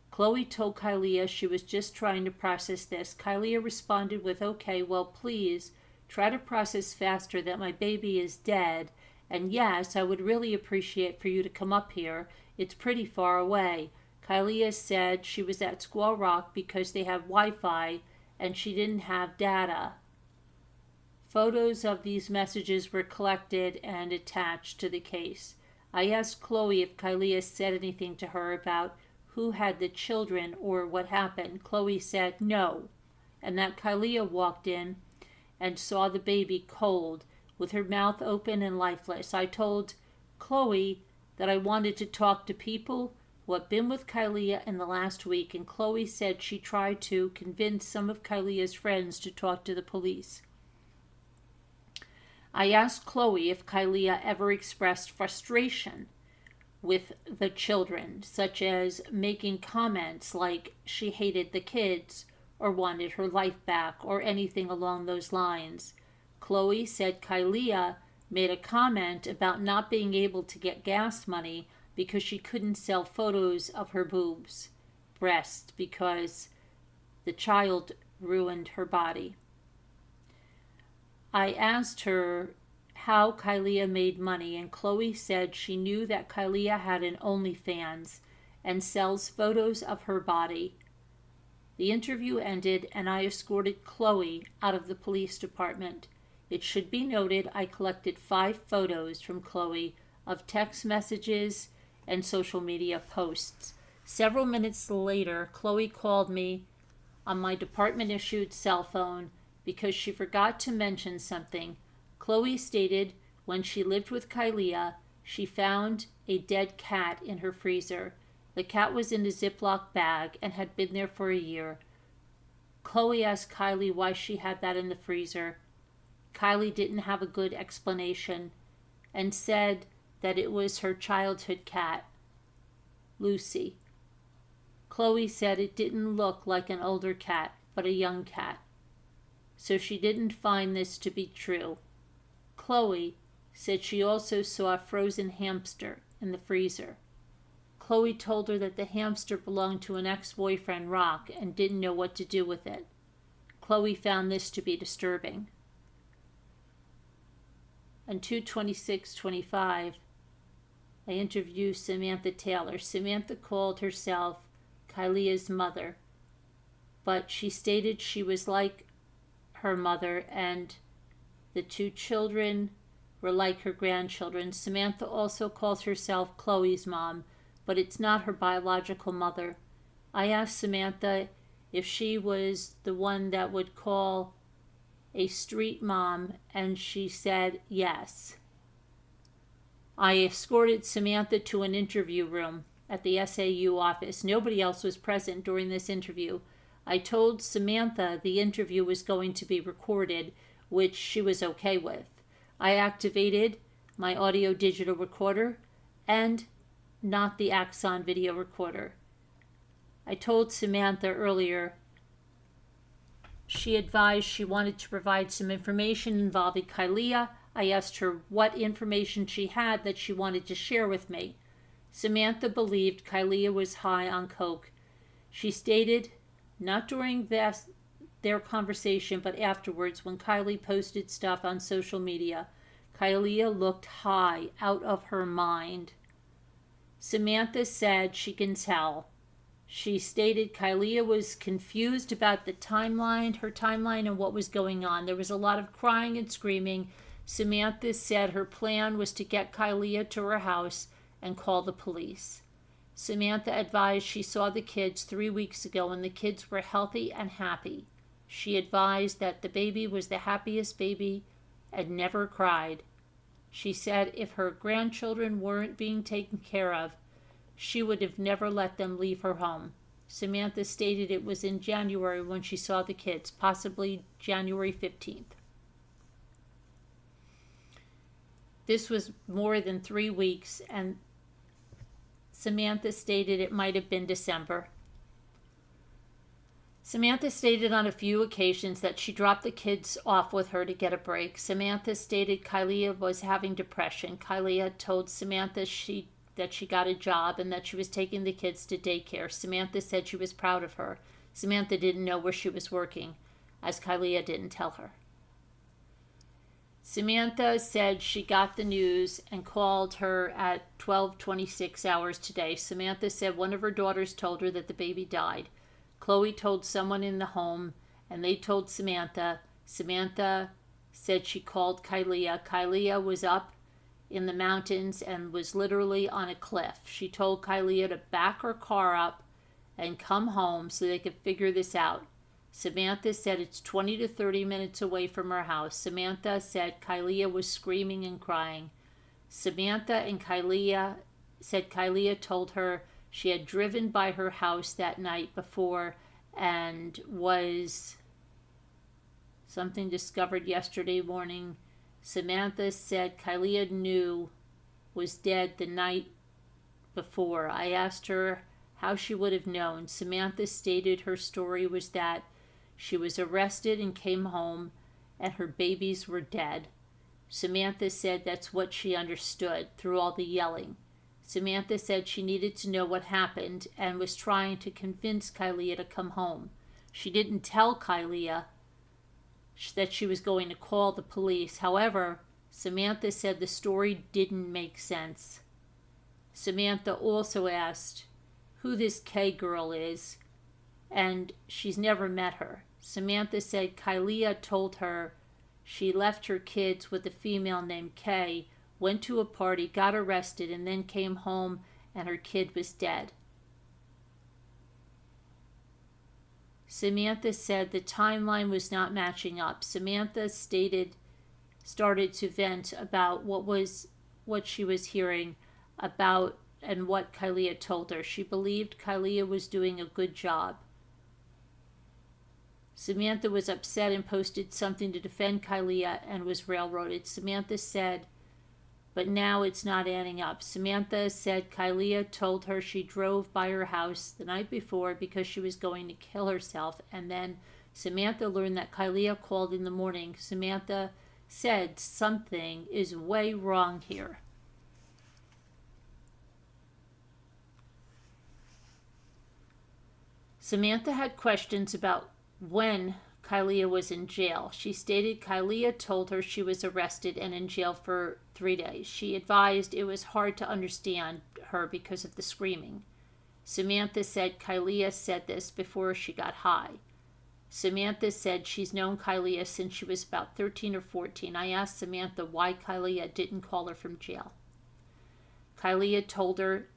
Chloe told Kyleah she was just trying to process this. Kyleah responded with, "Okay, well, please try to process faster that my baby is dead. And yes, I would really appreciate for you to come up here. It's pretty far away." Kyleah said she was at Squaw Rock because they have Wi-Fi and she didn't have data. Photos of these messages were collected and attached to the case. I asked Chloe if Kyleah said anything to her about who had the children or what happened. Chloe said no, and that Kyleah walked in and saw the baby cold, with her mouth open and lifeless. I told Chloe that I wanted to talk to people who had been with Kyleah in the last week, and Chloe said she tried to convince some of Kyleah's friends to talk to the police. I asked Chloe if Kyleah ever expressed frustration with the children, such as making comments like she hated the kids or wanted her life back or anything along those lines. Chloe said Kyleah made a comment about not being able to get gas money because she couldn't sell photos of her boobs, breasts, because the child ruined her body. I asked her how Kyleah made money, and Chloe said she knew that Kyleah had an OnlyFans and sells photos of her body. The interview ended, and I escorted Chloe out of the police department. It should be noted I collected 5 photos from Chloe of text messages and social media posts. Several minutes later, Chloe called me on my department-issued cell phone because she forgot to mention something. Chloe stated when she lived with Kyleah, she found a dead cat in her freezer. The cat was in a Ziploc bag and had been there for a year. Chloe asked Kylie why she had that in the freezer. Kylie didn't have a good explanation and said that it was her childhood cat, Lucy. Chloe said it didn't look like an older cat, but a young cat. So she didn't find this to be true. Chloe said she also saw a frozen hamster in the freezer. Chloe told her that the hamster belonged to an ex-boyfriend, Rock, and didn't know what to do with it. Chloe found this to be disturbing. On 2/26/25, I interviewed Samantha Taylor. Samantha called herself Kyleah's mother, but she stated she was like her mother and the 2 children were like her grandchildren. Samantha also calls herself Chloe's mom, but it's not her biological mother. I asked Samantha if she was the one that would call a street mom, and she said yes. I escorted Samantha to an interview room at the SAU office. Nobody else was present during this interview. I told Samantha the interview was going to be recorded, which she was okay with. I activated my audio digital recorder and not the Axon video recorder. I told Samantha earlier she advised she wanted to provide some information involving Kyleah. I asked her what information she had that she wanted to share with me. Samantha believed Kyleah was high on coke. She stated, not during their conversation, but afterwards when Kylie posted stuff on social media, Kyleah looked high, out of her mind. Samantha said she can tell. She stated Kyleah was confused about her timeline and what was going on. There was a lot of crying and screaming. Samantha said her plan was to get Kyleah to her house and call the police. Samantha advised she saw the kids 3 weeks ago and the kids were healthy and happy. She advised that the baby was the happiest baby and never cried. She said if her grandchildren weren't being taken care of, she would have never let them leave her home. Samantha stated it was in January when she saw the kids, possibly January 15th. This was more than 3 weeks, and Samantha stated it might have been December. Samantha stated on a few occasions that she dropped the kids off with her to get a break. Samantha stated Kyleah was having depression. Kyleah told Samantha that she got a job and that she was taking the kids to daycare. Samantha said she was proud of her. Samantha didn't know where she was working, as Kyleah didn't tell her. Samantha said she got the news and called her at 12:26 hours today. Samantha said one of her daughters told her that the baby died. Chloe told someone in the home, and they told Samantha. Samantha said she called Kyleah. Kyleah was up in the mountains and was literally on a cliff. She told Kyleah to back her car up and come home so they could figure this out. Samantha said it's 20 to 30 minutes away from her house. Samantha said Kyleah was screaming and crying. Samantha and Kyleah said Kyleah told her she had driven by her house that night before and was something discovered yesterday morning. Samantha said Kyleah knew was dead the night before. I asked her how she would have known. Samantha stated her story was that she was arrested and came home and her babies were dead. Samantha said that's what she understood through all the yelling. Samantha said she needed to know what happened and was trying to convince Kyleah to come home. She didn't tell Kyleah that she was going to call the police. However, Samantha said the story didn't make sense. Samantha also asked who this K girl is, and she's never met her. Samantha said Kyleah told her she left her kids with a female named Kay, went to a party, got arrested, and then came home and her kid was dead. Samantha said the timeline was not matching up. Samantha started to vent about what she was hearing about and what Kyleah told her. She believed Kyleah was doing a good job. Samantha was upset and posted something to defend Kyleah and was railroaded. Samantha said, but now it's not adding up. Samantha said Kyleah told her she drove by her house the night before because she was going to kill herself, and then Samantha learned that Kyleah called in the morning. Samantha said something is way wrong here. Samantha had questions about when Kyleah was in jail. She stated Kyleah told her she was arrested and in jail for 3 days. She advised it was hard to understand her because of the screaming. Samantha said Kyleah said this before she got high. Samantha said she's known Kyleah since she was about 13 or 14. I asked Samantha why Kyleah didn't call her from jail. Kyleah told her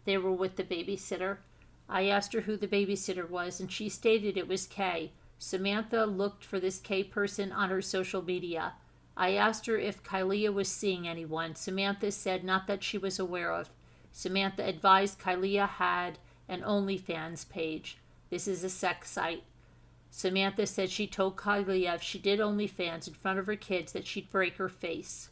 they were with the babysitter. I asked her who the babysitter was, and she stated it was Kay. Samantha looked for this Kay person on her social media. I asked her if Kyleah was seeing anyone. Samantha said not that she was aware of. Samantha advised Kyleah had an OnlyFans page. This is a sex site. Samantha said she told Kyleah if she did OnlyFans in front of her kids that she'd break her face.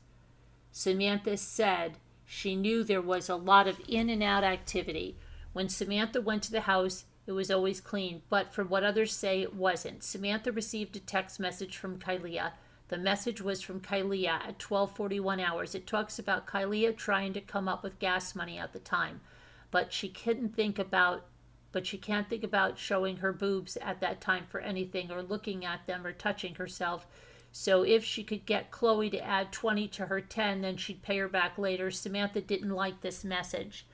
Samantha said she knew there was a lot of in and out activity. When Samantha went to the house, it was always clean, but from what others say, it wasn't. Samantha received a text message from Kyleah. The message was from Kyleah at 12:41 hours. It talks about Kyleah trying to come up with gas money at the time, but she can't think about showing her boobs at that time for anything or looking at them or touching herself. So if she could get Chloe to add 20 to her 10, then she'd pay her back later. Samantha didn't like this message.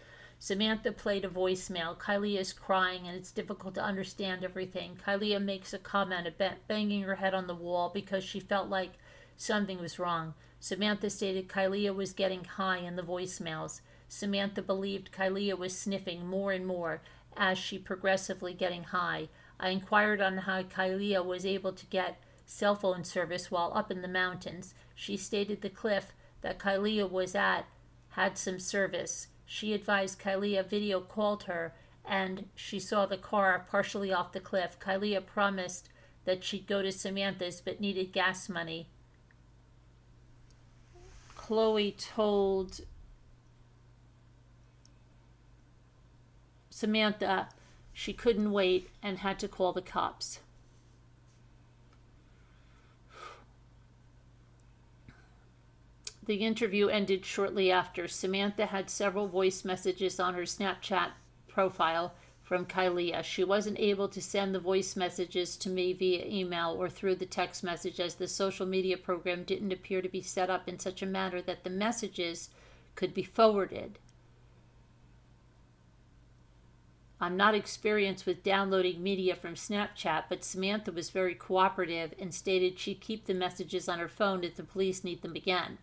Samantha played a voicemail. Kyleah is crying and it's difficult to understand everything. Kyleah makes a comment about banging her head on the wall because she felt like something was wrong. Samantha stated Kyleah was getting high in the voicemails. Samantha believed Kyleah was sniffing more and more as she progressively getting high. I inquired on how Kyleah was able to get cell phone service while up in the mountains. She stated the cliff that Kyleah was at had some service. She advised Kyleah video called her and she saw the car partially off the cliff. Kyleah promised that she'd go to Samantha's but needed gas money. Chloe told Samantha she couldn't wait and had to call the cops. The interview ended shortly after. Samantha had several voice messages on her Snapchat profile from Kyleah. She wasn't able to send the voice messages to me via email or through the text message, as the social media program didn't appear to be set up in such a manner that the messages could be forwarded. I'm not experienced with downloading media from Snapchat, but Samantha was very cooperative and stated she'd keep the messages on her phone if the police need them again.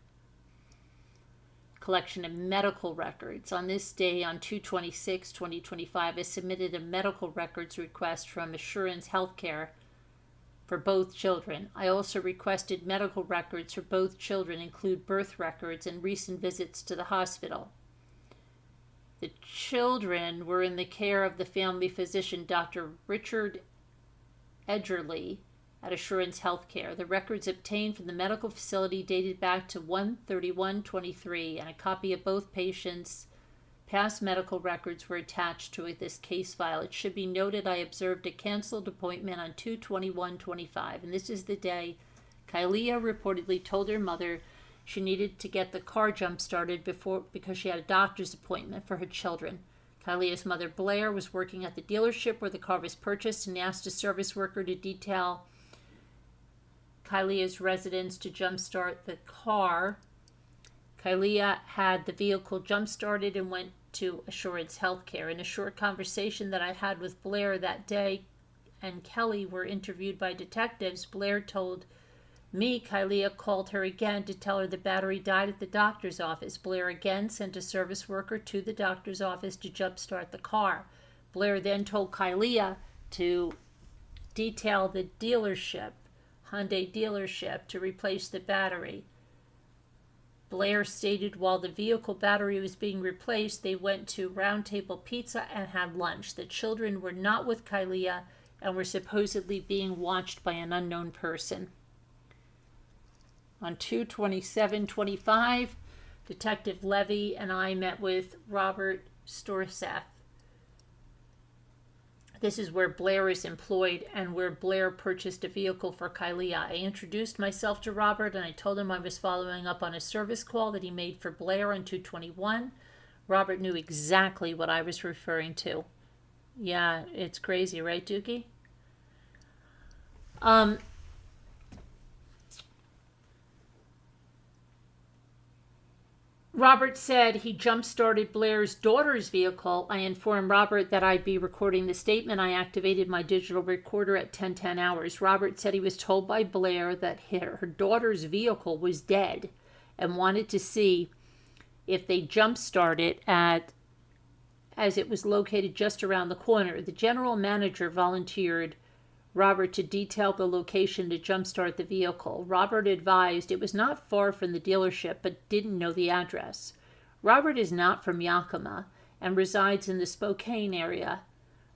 Collection of medical records. On this day, on 2/26/2025, I submitted a medical records request from Assurance Healthcare for both children. I also requested medical records for both children, include birth records and recent visits to the hospital. The children were in the care of the family physician, Dr. Richard Edgerly, at Assurance Healthcare. The records obtained from the medical facility dated back to 1/31/23, and a copy of both patients' past medical records were attached to this case file. It should be noted I observed a canceled appointment on 2/21/25, and this is the day Kyleah reportedly told her mother she needed to get the car jump-started because she had a doctor's appointment for her children. Kyleah's mother, Blair, was working at the dealership where the car was purchased and asked a service worker to detail Kyleah's residence to jumpstart the car. Kyleah had the vehicle jump-started and went to Assurance Healthcare. In a short conversation that I had with Blair that day and Kelly were interviewed by detectives, Blair told me Kyleah called her again to tell her the battery died at the doctor's office. Blair again sent a service worker to the doctor's office to jumpstart the car. Blair then told Kyleah to detail the dealership, Hyundai dealership, to replace the battery. Blair stated while the vehicle battery was being replaced, they went to Round Table Pizza and had lunch. The children were not with Kyleah and were supposedly being watched by an unknown person. On 2/27/25, Detective Levy and I met with Robert Storseth. This is where Blair is employed and where Blair purchased a vehicle for Kyleah. I introduced myself to Robert and I told him I was following up on a service call that he made for Blair on 2/21. Robert knew exactly what I was referring to. Yeah, it's crazy, right, Dookie? Robert said he jump-started Blair's daughter's vehicle. I informed Robert that I'd be recording the statement. I activated my digital recorder at 10:10 hours. Robert said he was told by Blair that her daughter's vehicle was dead and wanted to see if they jump-started as it was located just around the corner. The general manager volunteered Robert to detail the location to jumpstart the vehicle. Robert advised it was not far from the dealership, but didn't know the address. Robert is not from Yakima and resides in the Spokane area.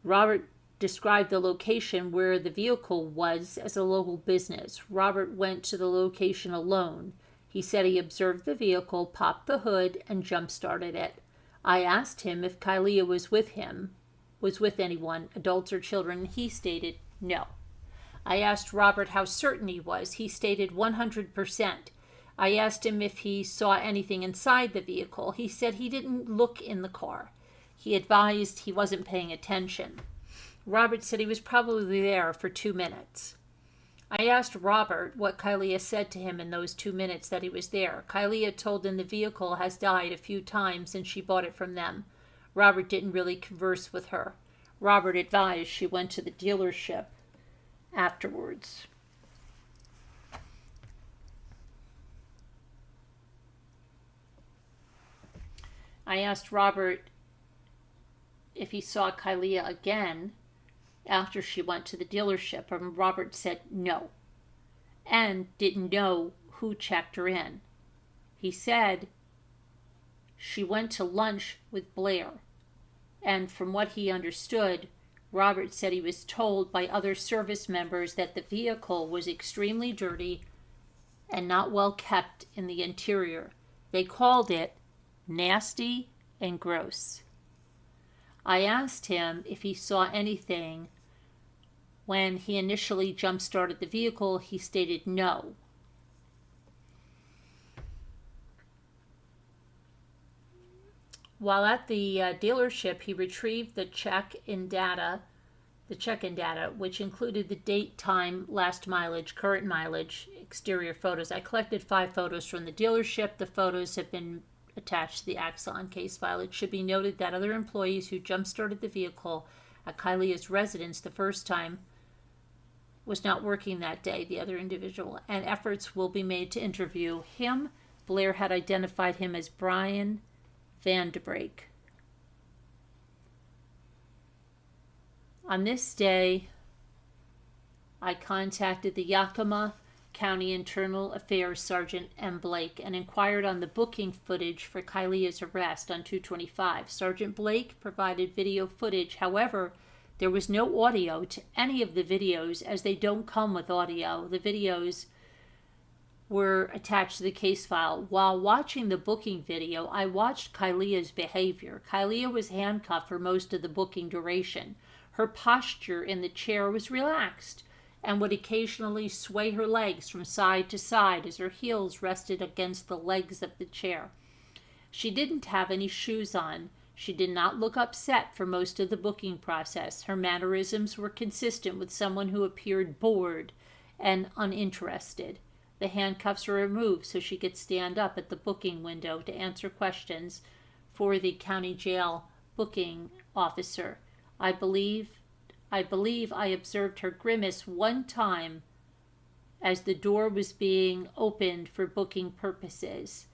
Robert described the location where the vehicle was as a local business. Robert went to the location alone. He said he observed the vehicle, popped the hood, and jump-started it. I asked him if Kyleah was with anyone, adults or children. He stated no. I asked Robert how certain he was. He stated 100%. I asked him if he saw anything inside the vehicle. He said he didn't look in the car. He advised he wasn't paying attention. Robert said he was probably there for 2 minutes. I asked Robert what Kyleah said to him in those 2 minutes that he was there. Kyleah told him the vehicle has died a few times and she bought it from them. Robert didn't really converse with her. Robert advised she went to the dealership afterwards. I asked Robert if he saw Kyleah again after she went to the dealership, and Robert said no, and didn't know who checked her in. He said she went to lunch with Blair, and from what he understood, Robert said he was told by other service members that the vehicle was extremely dirty and not well kept in the interior. They called it nasty and gross. I asked him if he saw anything when he initially jump-started the vehicle. He stated no. While at the dealership, he retrieved the check-in data, which included the date, time, last mileage, current mileage, exterior photos. I collected 5 photos from the dealership. The photos have been attached to the Axon case file. It should be noted that other employees who jump-started the vehicle at Kyleah's residence the first time was not working that day, the other individual, and efforts will be made to interview him. Blair had identified him as Brian Vanderbrake. On this day, I contacted the Yakima County Internal Affairs Sergeant M. Blake and inquired on the booking footage for Kyleah's arrest on 225. Sergeant Blake provided video footage. However, there was no audio to any of the videos, as they don't come with audio. The videos were attached to the case file. While watching the booking video, I watched Kyleah's behavior. Kyleah was handcuffed for most of the booking duration. Her posture in the chair was relaxed and would occasionally sway her legs from side to side as her heels rested against the legs of the chair. She didn't have any shoes on. She did not look upset for most of the booking process. Her mannerisms were consistent with someone who appeared bored and uninterested. The handcuffs were removed so she could stand up at the booking window to answer questions for the county jail booking officer. I believe I observed her grimace one time as the door was being opened for booking purposes.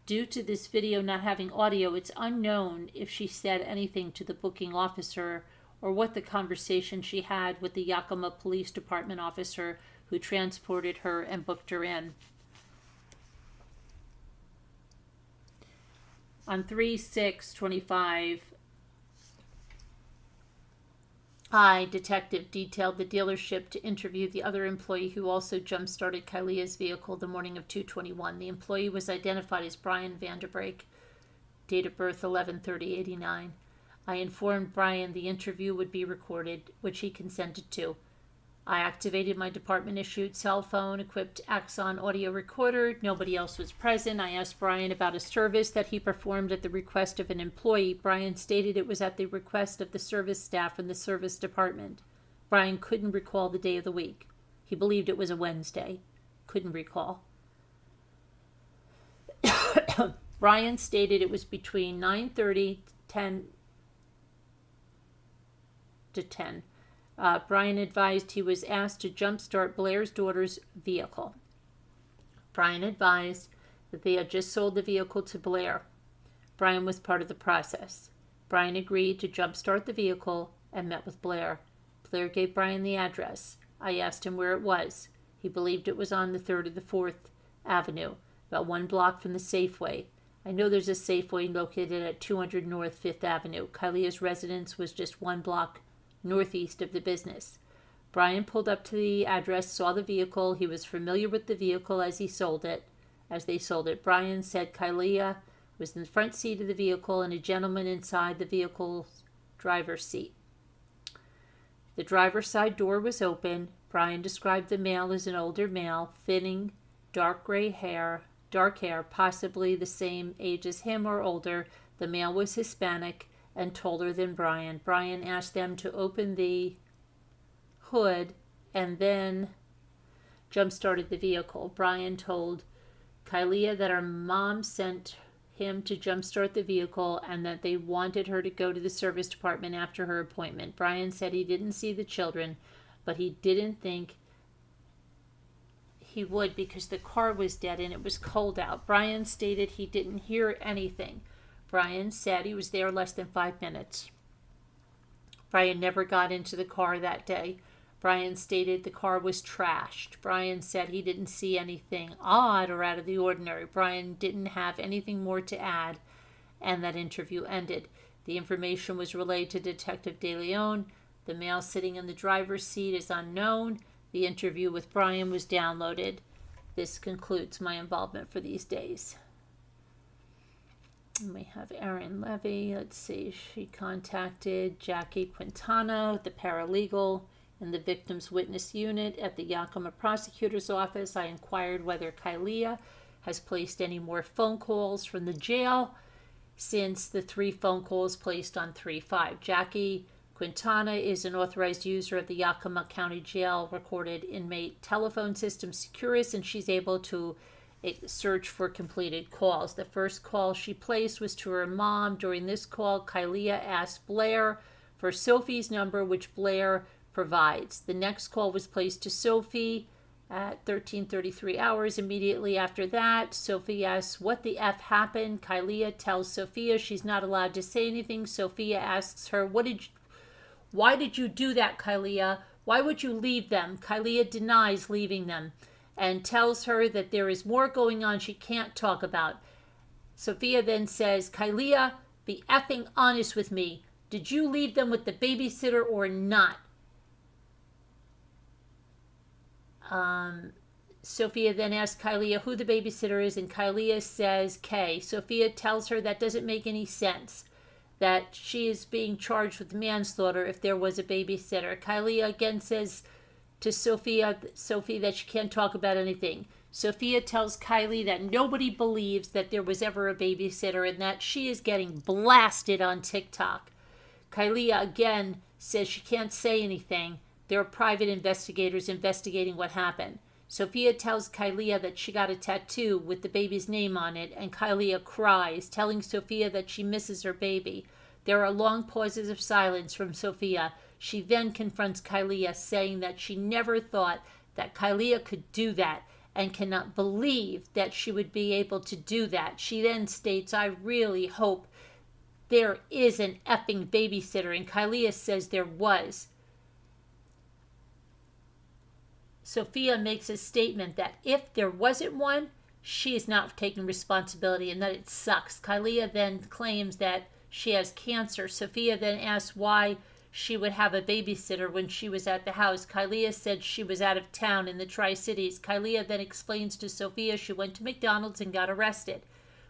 Due to this video not having audio, it's unknown if she said anything to the booking officer or what the conversation she had with the Yakima Police Department officer who transported her and booked her in. On 3/6/25, detective detailed the dealership to interview the other employee who also jump-started Kyleah's vehicle the morning of 2/21. The employee was identified as Brian Vanderbrake, date of birth 11/30/89. I informed Brian the interview would be recorded, which he consented to. I activated my department-issued cell phone-equipped Axon audio recorder. Nobody else was present. I asked Brian about a service that he performed at the request of an employee. Brian stated it was at the request of the service staff in the service department. Brian couldn't recall the day of the week. He believed it was a Wednesday. Couldn't recall. Brian stated it was between 9:30 to 10. Brian advised he was asked to jumpstart Blair's daughter's vehicle. Brian advised that they had just sold the vehicle to Blair. Brian was part of the process. Brian agreed to jumpstart the vehicle and met with Blair. Blair gave Brian the address. I asked him where it was. He believed it was on the 3rd or the 4th Avenue, about 1 block from the Safeway. I know there's a Safeway located at 200 North 5th Avenue. Kyleah's residence was just 1 block northeast of the business. Brian pulled up to the address, saw the vehicle. He was familiar with the vehicle as they sold it. Brian said Kyleah was in the front seat of the vehicle and a gentleman inside the vehicle's driver's seat. The driver's side door was open. Brian described the male as an older male, thinning, dark hair, possibly the same age as him or older. The male was Hispanic and taller than Brian. Brian asked them to open the hood and then jump-started the vehicle. Brian told Kyleah that her mom sent him to jump-start the vehicle and that they wanted her to go to the service department after her appointment. Brian said he didn't see the children, but he didn't think he would because the car was dead and it was cold out. Brian stated he didn't hear anything. Brian said he was there less than 5 minutes. Brian never got into the car that day. Brian stated the car was trashed. Brian said he didn't see anything odd or out of the ordinary. Brian didn't have anything more to add, and that interview ended. The information was relayed to Detective De Leon. The male sitting in the driver's seat is unknown. The interview with Brian was downloaded. This concludes my involvement for these days. We have Erin Levy. Let's see. She contacted Jackie Quintana, the paralegal in the victim's witness unit at the Yakima prosecutor's office. I inquired whether Kyleah has placed any more phone calls from the jail since the 3 phone calls placed on 3/5. Jackie Quintana is an authorized user of the Yakima County Jail recorded inmate telephone system Securus, and she's able to search for completed calls. The first call she placed was to her mom. During this call, Kyleah asked Blair for Sophie's number, which Blair provides. The next call was placed to Sophie at 13:33 hours. Immediately after that, Sophie asks what the F happened. Kyleah tells Sophia she's not allowed to say anything. Sophia asks her, why did you do that, Kyleah? Why would you leave them? Kyleah denies leaving them and tells her that there is more going on she can't talk about. Sophia then says, Kyleah, be effing honest with me. Did you leave them with the babysitter or not? Sophia then asks Kyleah who the babysitter is, and Kyleah says Kay. Sophia tells her that doesn't make any sense, that she is being charged with manslaughter if there was a babysitter. Kyleah again says to Sophie that she can't talk about anything. Sophia tells Kylie that nobody believes that there was ever a babysitter and that she is getting blasted on TikTok. Kyleah again says she can't say anything. There are private investigators investigating what happened. Sophia tells Kyleah that she got a tattoo with the baby's name on it, and Kyleah cries, telling Sophia that she misses her baby. There are long pauses of silence from Sophia. She then confronts Kyleah, saying that she never thought that Kyleah could do that and cannot believe that she would be able to do that. She then states, I really hope there is an effing babysitter, and Kyleah says there was. Sophia makes a statement that if there wasn't one, she is not taking responsibility and that it sucks. Kyleah then claims that she has cancer. Sophia then asks why she would have a babysitter when she was at the house. Kyleah said she was out of town in the Tri-Cities. Kyleah then explains to Sophia she went to McDonald's and got arrested.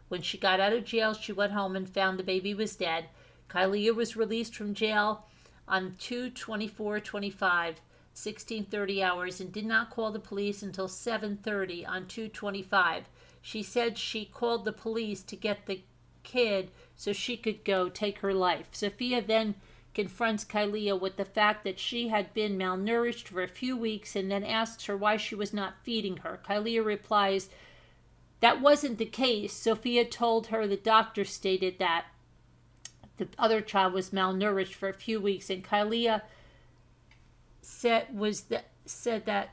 When she got out of jail, she went home and found the baby was dead. Kyleah was released from jail on 2/24/25. 16:30 hours, and did not call the police until 7:30 on 2/25. She said she called the police to get the kid so she could go take her life. Sophia then confronts Kyleah with the fact that she had been malnourished for a few weeks and then asks her why she was not feeding her. Kyleah replies, that wasn't the case. Sophia told her the doctor stated that the other child was malnourished for a few weeks, and Kyleah said that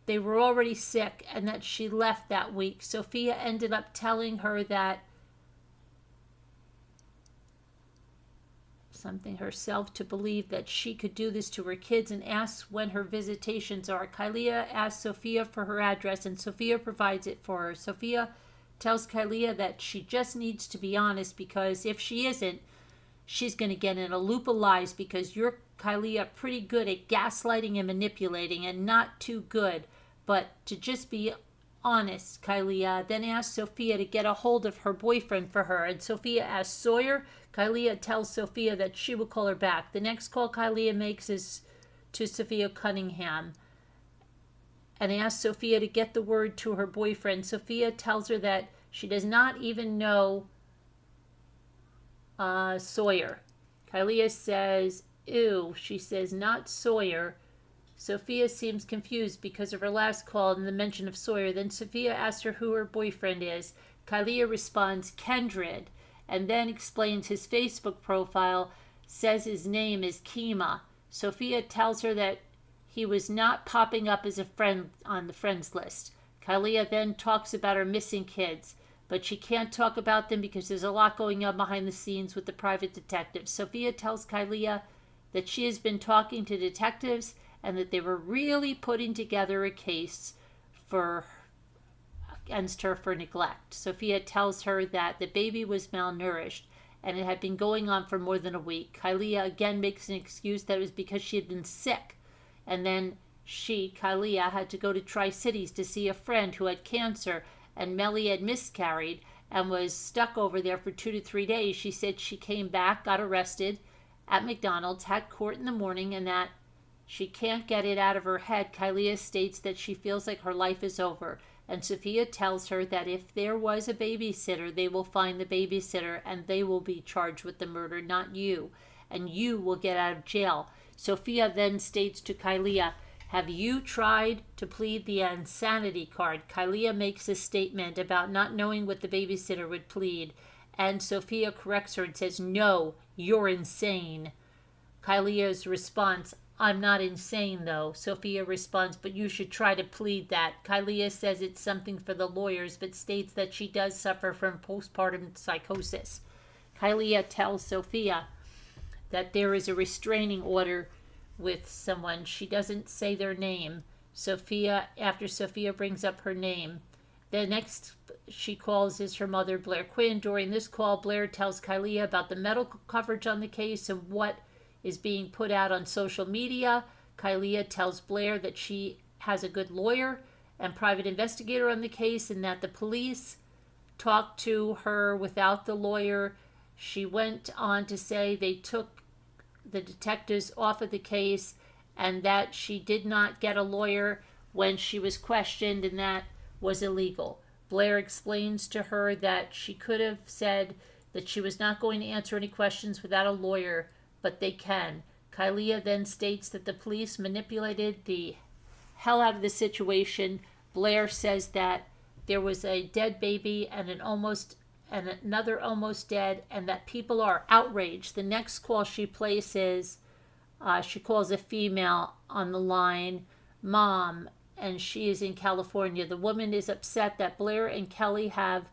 they were already sick and that she left that week. Sophia ended up telling her that something herself to believe that she could do this to her kids and asks when her visitations are. Kyleah asks Sophia for her address and Sophia provides it for her. Sophia tells Kyleah that she just needs to be honest, because if she isn't, she's going to get in a loop of lies, because you're, Kyleah, pretty good at gaslighting and manipulating and not too good. But to just be honest, Kyleah then asks Sophia to get a hold of her boyfriend for her, and Sophia asks Sawyer. Kyleah tells Sophia that she will call her back. The next call Kyleah makes is to Sophia Cunningham and asks Sophia to get the word to her boyfriend. Sophia tells her that she does not even know Sawyer. Kyleah says, ew. She says, not Sawyer. Sophia seems confused because of her last call and the mention of Sawyer. Then Sophia asks her who her boyfriend is. Kyleah responds, Kendred, and then explains his Facebook profile, says his name is Kima. Sophia tells her that he was not popping up as a friend on the friends list. Kyleah then talks about her missing kids, but she can't talk about them because there's a lot going on behind the scenes with the private detectives. Sophia tells Kyleah that she has been talking to detectives and that they were really putting together a case against her for neglect. Sophia tells her that the baby was malnourished and it had been going on for more than a week. Kyleah again makes an excuse that it was because she had been sick, and then Kyleah, had to go to Tri-Cities to see a friend who had cancer, and Melly had miscarried and was stuck over there for 2 to 3 days. She said she came back, got arrested at McDonald's, had court in the morning, and that she can't get it out of her head. Kyleah states that she feels like her life is over. And Sophia tells her that if there was a babysitter, they will find the babysitter and they will be charged with the murder, not you. And you will get out of jail. Sophia then states to Kyleah, have you tried to plead the insanity card? Kyleah makes a statement about not knowing what the babysitter would plead. And Sophia corrects her and says, no, you're insane. Kyleah's response, I'm not insane though. Sophia responds, but you should try to plead that. Kyleah says it's something for the lawyers, but states that she does suffer from postpartum psychosis. Kyleah tells Sophia that there is a restraining order with someone. She doesn't say their name. After Sophia brings up her name, the next she calls is her mother, Blair Quinn. During this call, Blair tells Kyleah about the medical coverage on the case and what is being put out on social media. Kyleah tells Blair that she has a good lawyer and private investigator on the case and that the police talked to her without the lawyer. She went on to say they took the detectives off of the case and that she did not get a lawyer when she was questioned and that was illegal. Blair explains to her that she could have said that she was not going to answer any questions without a lawyer, but they can. Kyleah then states that the police manipulated the hell out of the situation. Blair says that there was a dead baby and another almost dead, and that people are outraged. The next call she places, she calls a female on the line, Mom, and she is in California. The woman is upset that Blair and Kelly have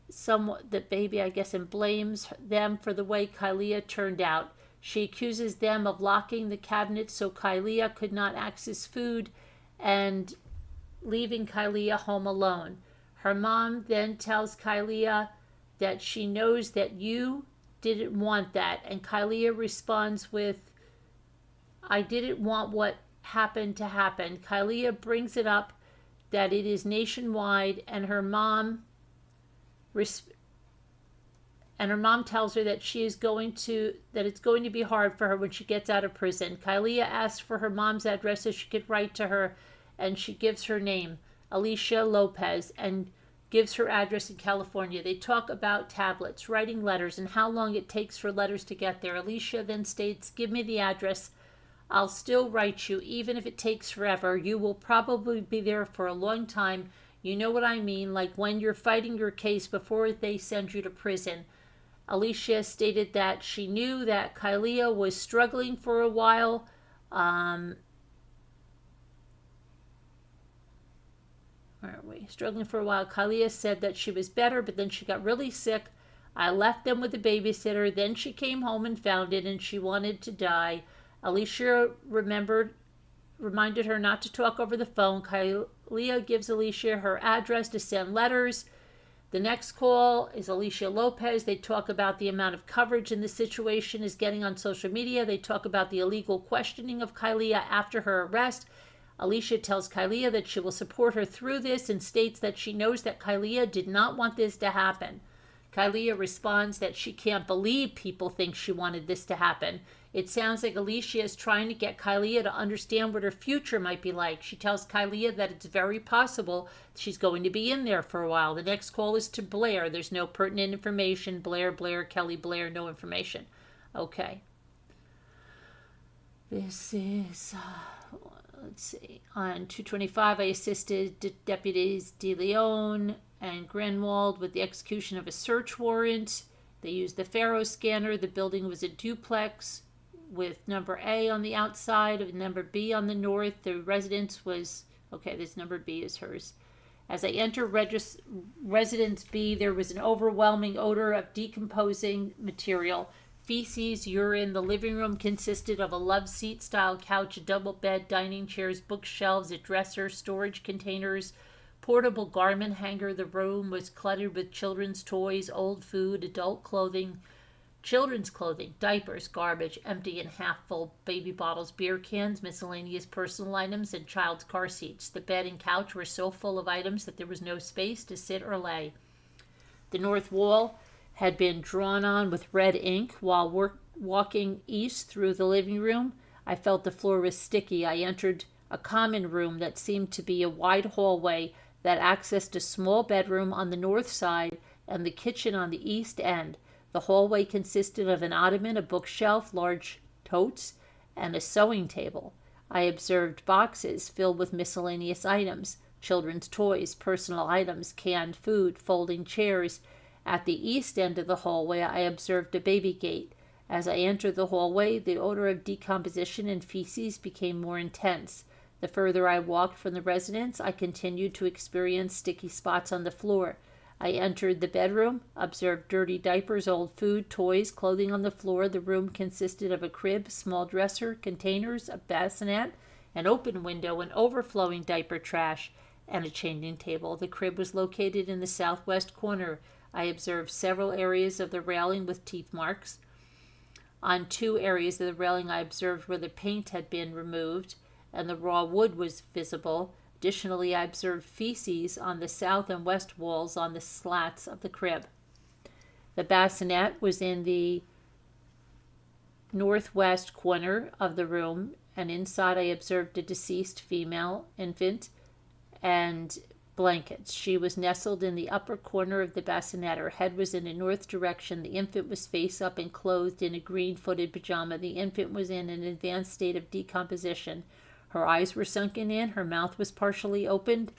the baby, I guess, and blames them for the way Kyleah turned out. She accuses them of locking the cabinet so Kyleah could not access food and leaving Kyleah home alone. Her mom then tells Kyleah that she knows that you didn't want that, and Kyleah responds with, I didn't want what happened to happen. Kyleah brings it up that it is nationwide, and her mom tells her that it's going to be hard for her when she gets out of prison. Kyleah asks for her mom's address so she could write to her, and she gives her name, Alicia Lopez, and gives her address in California. They talk about tablets, writing letters, and how long it takes for letters to get there. Alicia then states, give me the address. I'll still write you, even if it takes forever. You will probably be there for a long time. You know what I mean, like when you're fighting your case before they send you to prison. Alicia stated that she knew that Kyleah was struggling for a while. Struggling for a while. Kyleah said that she was better, but then she got really sick. I left them with a babysitter. Then she came home and found it, and she wanted to die. Alicia reminded her not to talk over the phone. Kyleah gives Alicia her address to send letters. The next call is Alicia Lopez. They talk about the amount of coverage in the situation is getting on social media. They talk about the illegal questioning of Kyleah after her arrest. Alicia tells Kyleah that she will support her through this and states that she knows that Kyleah did not want this to happen. Kyleah responds that she can't believe people think she wanted this to happen. It sounds like Alicia is trying to get Kyleah to understand what her future might be like. She tells Kyleah that it's very possible she's going to be in there for a while. The next call is to Blair. There's no pertinent information. Blair, Kelly, Blair, no information. Okay. This is... let's see. On 225, I assisted Deputies De Leon and Grenwald with the execution of a search warrant. They used the Faro scanner. The building was a duplex with number A on the outside and number B on the north. The residence was, okay, this number B is hers. As I enter residence B, there was an overwhelming odor of decomposing material. Feces, urine. The living room consisted of a love seat style couch, a double bed, dining chairs, bookshelves, a dresser, storage containers, portable garment hanger. The room was cluttered with children's toys, old food, adult clothing, children's clothing, diapers, garbage, empty and half full baby bottles, beer cans, miscellaneous personal items, and child's car seats. The bed and couch were so full of items that there was no space to sit or lay. The north wall had been drawn on with red ink. While walking east through the living room, I felt the floor was sticky. I entered a common room that seemed to be a wide hallway that accessed a small bedroom on the north side and the kitchen on the east end. The hallway consisted of an ottoman, a bookshelf, large totes, and a sewing table. I observed boxes filled with miscellaneous items, children's toys, personal items, canned food, folding chairs. At the east end of the hallway, I observed a baby gate. As I entered the hallway, the odor of decomposition and feces became more intense. The further I walked from the residence, I continued to experience sticky spots on the floor. I entered the bedroom, observed dirty diapers, old food, toys, clothing on the floor. The room consisted of a crib, small dresser, containers, a bassinet, an open window, an overflowing diaper trash, and a changing table. The crib was located in the southwest corner. I observed several areas of the railing with teeth marks. On 2 areas of the railing, I observed where the paint had been removed and the raw wood was visible. Additionally, I observed feces on the south and west walls on the slats of the crib. The bassinet was in the northwest corner of the room, and inside I observed a deceased female infant and blankets. She was nestled in the upper corner of the bassinet. Her head was in a north direction. The infant was face up and clothed in a green-footed pajama. The infant was in an advanced state of decomposition. Her eyes were sunken in, her mouth was partially opened,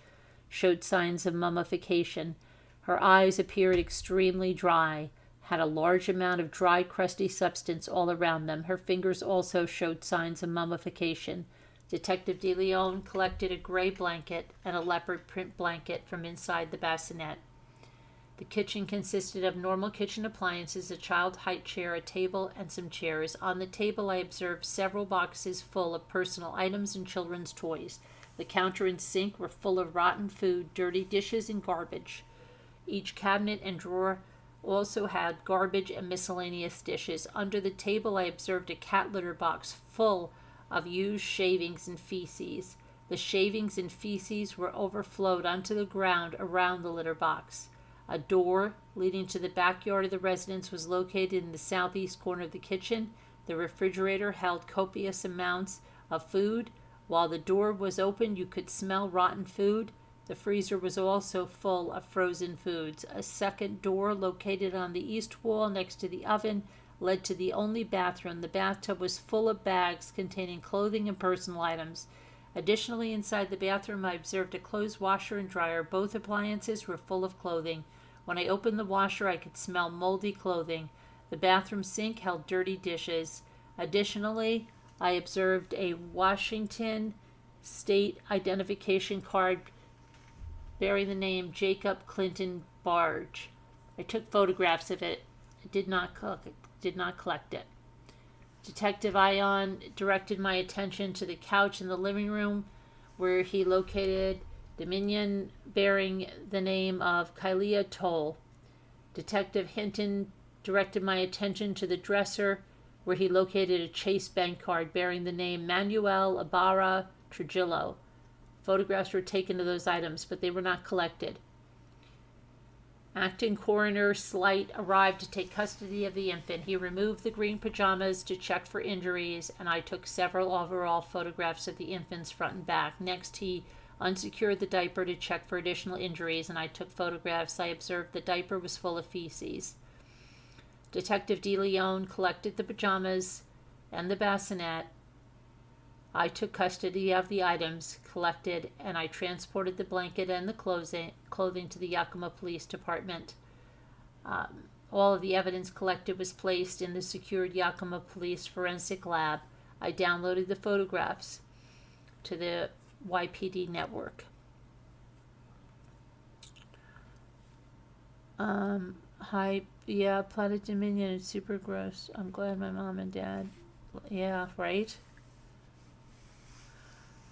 showed signs of mummification. Her eyes appeared extremely dry, had a large amount of dry, crusty substance all around them. Her fingers also showed signs of mummification. Detective DeLeon collected a gray blanket and a leopard print blanket from inside the bassinet. The kitchen consisted of normal kitchen appliances, a child height chair, a table, and some chairs. On the table, I observed several boxes full of personal items and children's toys. The counter and sink were full of rotten food, dirty dishes, and garbage. Each cabinet and drawer also had garbage and miscellaneous dishes. Under the table, I observed a cat litter box full of used shavings and feces. The shavings and feces were overflowed onto the ground around the litter box. A door leading to the backyard of the residence was located in the southeast corner of the kitchen. The refrigerator held copious amounts of food. While the door was open, you could smell rotten food. The freezer was also full of frozen foods. A second door located on the east wall next to the oven led to the only bathroom. The bathtub was full of bags containing clothing and personal items. Additionally, inside the bathroom, I observed a clothes washer and dryer. Both appliances were full of clothing. When I opened the washer, I could smell moldy clothing. The bathroom sink held dirty dishes. Additionally, I observed a Washington state identification card bearing the name Jacob Clinton Barge. I took photographs of it. I did not collect it. Detective Ion directed my attention to the couch in the living room where he located Dominion bearing the name of Kyleah Tolle. Detective Hinton directed my attention to the dresser where he located a Chase bank card bearing the name Manuel Ibarra Trujillo. Photographs were taken of those items, but they were not collected. Acting Coroner Slight arrived to take custody of the infant. He removed the green pajamas to check for injuries, and I took several overall photographs of the infant's front and back. Next, he unsecured the diaper to check for additional injuries, and I took photographs. I observed the diaper was full of feces. Detective DeLeon collected the pajamas and the bassinet. I took custody of the items collected, and I transported the blanket and the clothing to the Yakima Police Department. All of the evidence collected was placed in the secured Yakima Police Forensic Lab. I downloaded the photographs to the YPD network. Planet Dominion is super gross. I'm glad my mom and dad. Yeah, right?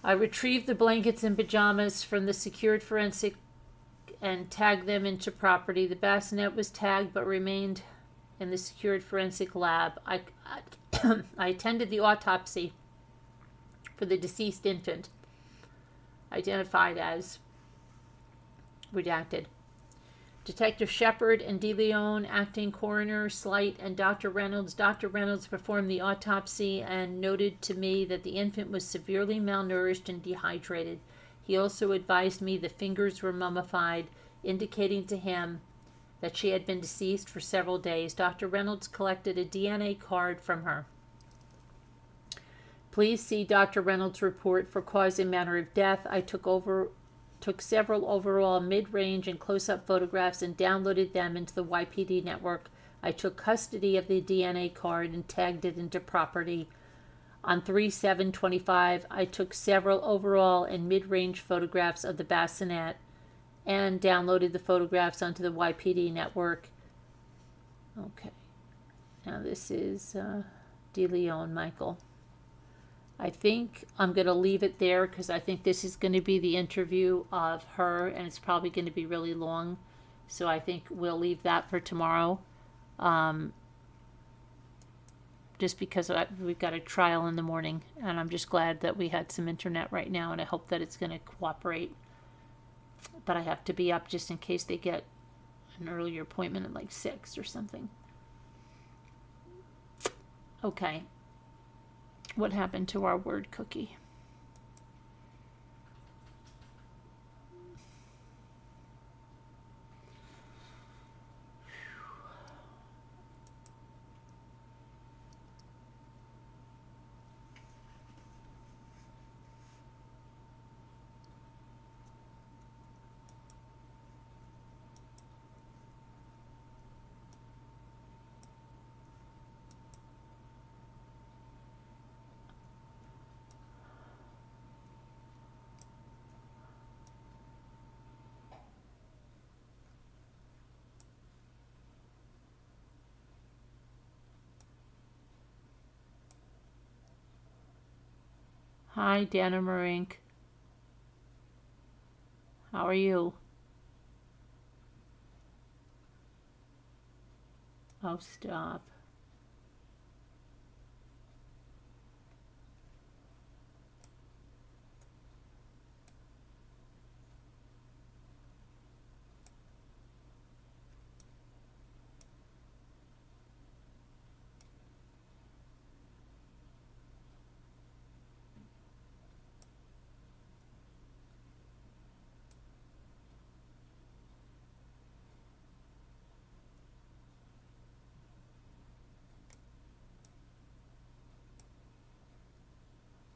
I retrieved the blankets and pajamas from the secured forensic and tagged them into property. The bassinet was tagged but remained in the secured forensic lab. I attended the autopsy for the deceased infant, identified as redacted. Detective Shepard and DeLeon, acting coroner Slight, and Dr. Reynolds. Dr. Reynolds performed the autopsy and noted to me that the infant was severely malnourished and dehydrated. He also advised me the fingers were mummified, indicating to him that she had been deceased for several days. Dr. Reynolds collected a DNA card from her. Please see Dr. Reynolds' report for cause and manner of death. I took several overall mid-range and close-up photographs and downloaded them into the YPD network. I took custody of the DNA card and tagged it into property. On 3/7/25, I took several overall and mid-range photographs of the bassinet and downloaded the photographs onto the YPD network. Okay. Now this is DeLeon Michael. I think I'm going to leave it there because I think this is going to be the interview of her, and it's probably going to be really long. So I think we'll leave that for tomorrow. Just because we've got a trial in the morning, and I'm just glad that we had some internet right now, and I hope that it's going to cooperate. But I have to be up just in case they get an earlier appointment at like 6 or something. Okay. What happened to our word cookie? Hi, Dana Marink. How are you? Oh, stop.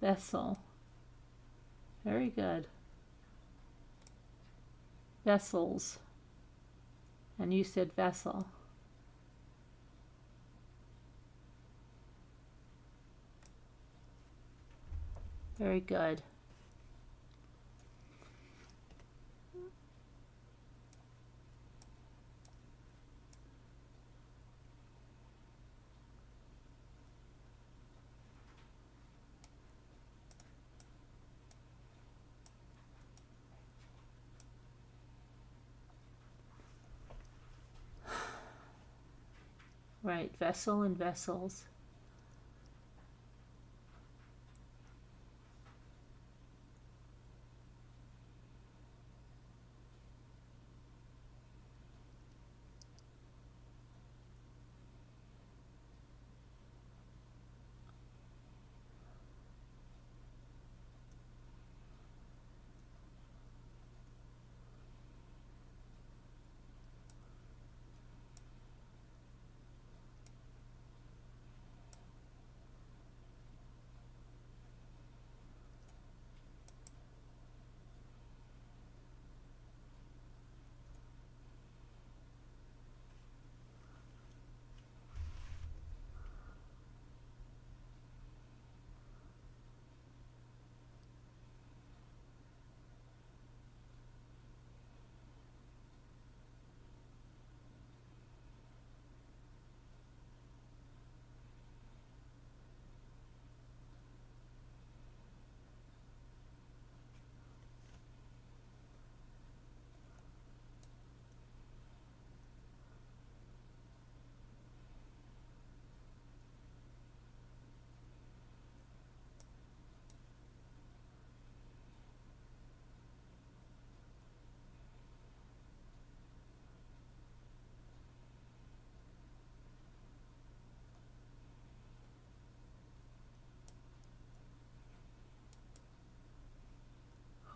Vessel. Very good. Vessels. And you said vessel. Very good. Right, vessel and vessels.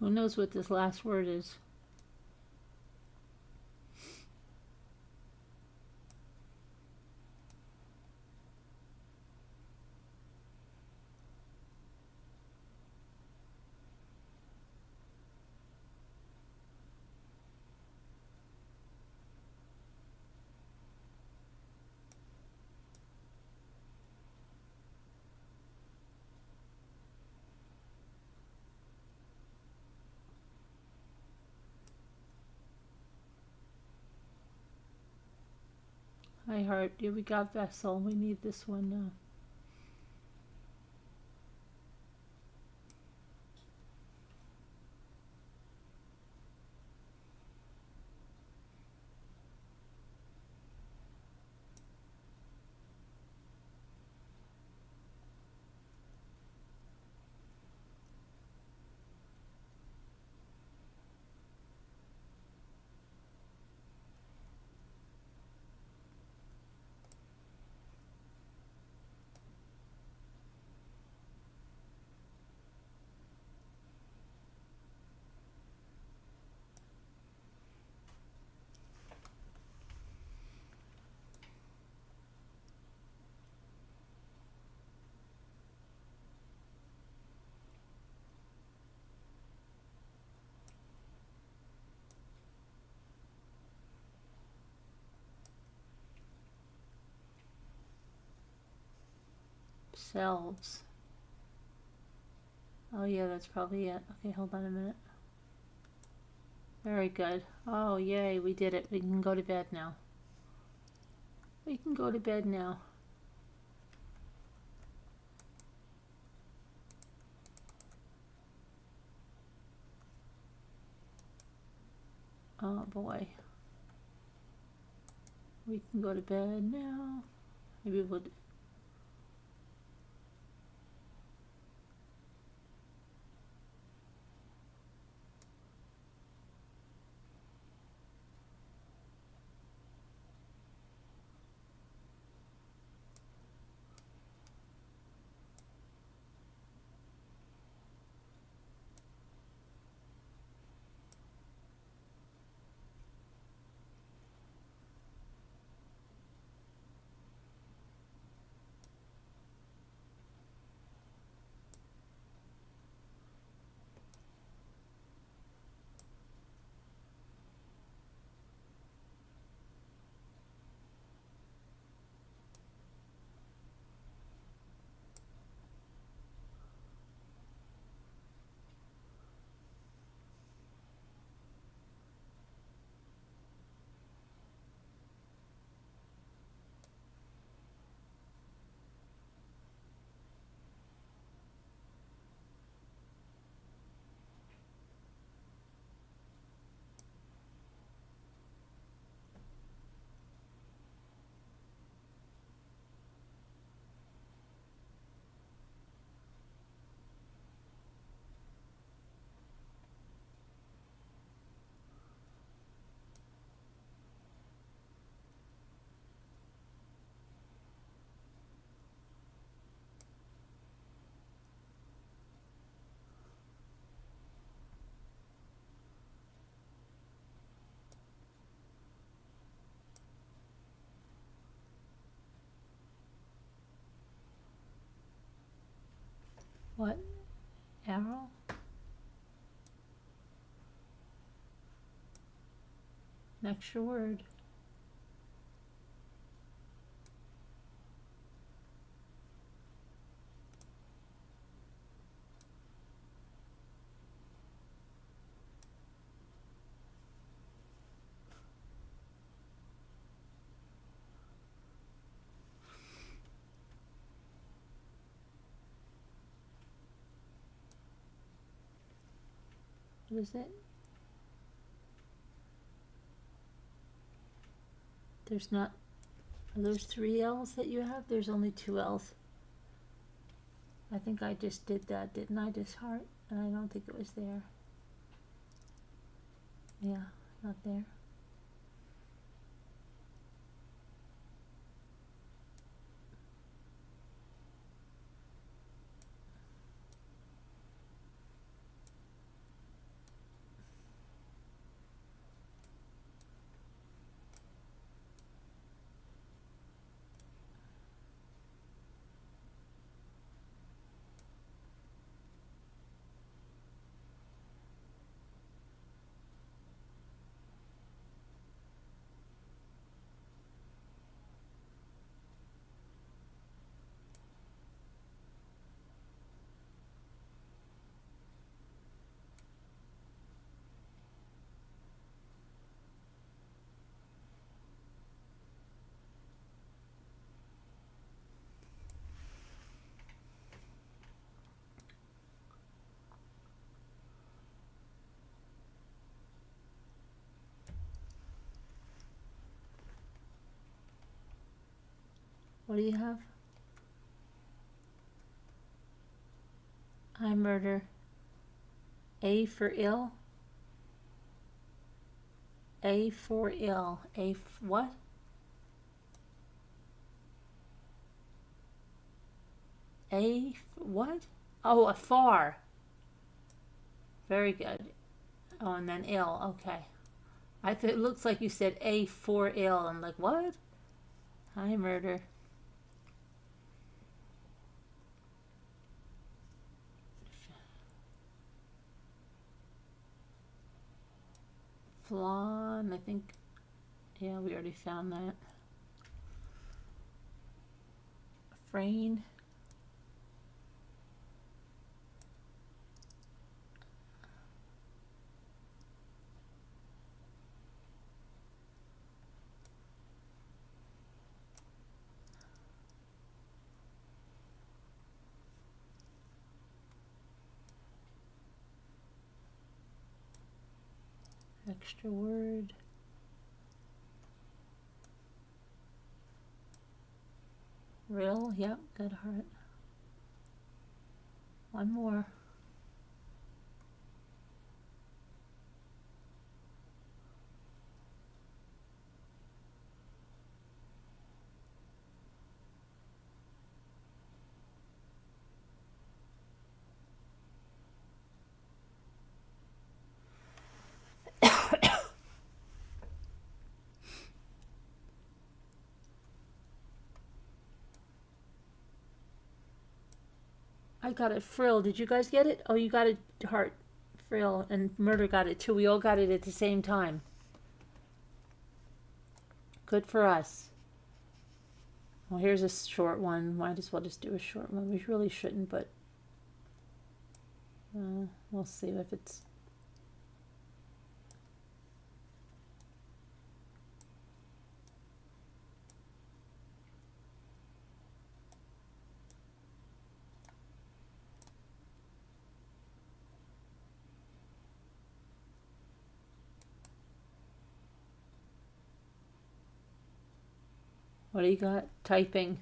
Who knows what this last word is? Hi, Heart. Here we got Vessel. We need this one now. Selves. Oh yeah, that's probably it. Okay, hold on a minute. Very good. Oh yay, we did it. We can go to bed now. We can go to bed now. Oh boy. We can go to bed now. Maybe we'll... What? Arrow? An extra word. What is it? There's not... Are those 3 L's that you have? There's only 2 L's. I think I just did that, didn't I? This heart? And I don't think it was there. Yeah, not there. What do you have? I murder. A for ill. A for ill. What? What? Oh, a far. Very good. Oh, and then ill. Okay. It looks like you said A for ill. I'm like, what? I murder. Flan, I think. Yeah, we already found that. Frame. Extra word. Real, yep, good heart. One more. I got it. Frill. Did you guys get it? Oh, you got it. Heart. Frill. And Murder got it too. We all got it at the same time. Good for us. Well, here's a short one. Might as well just do a short one. We really shouldn't, but we'll see if it's... What do you got? Typing.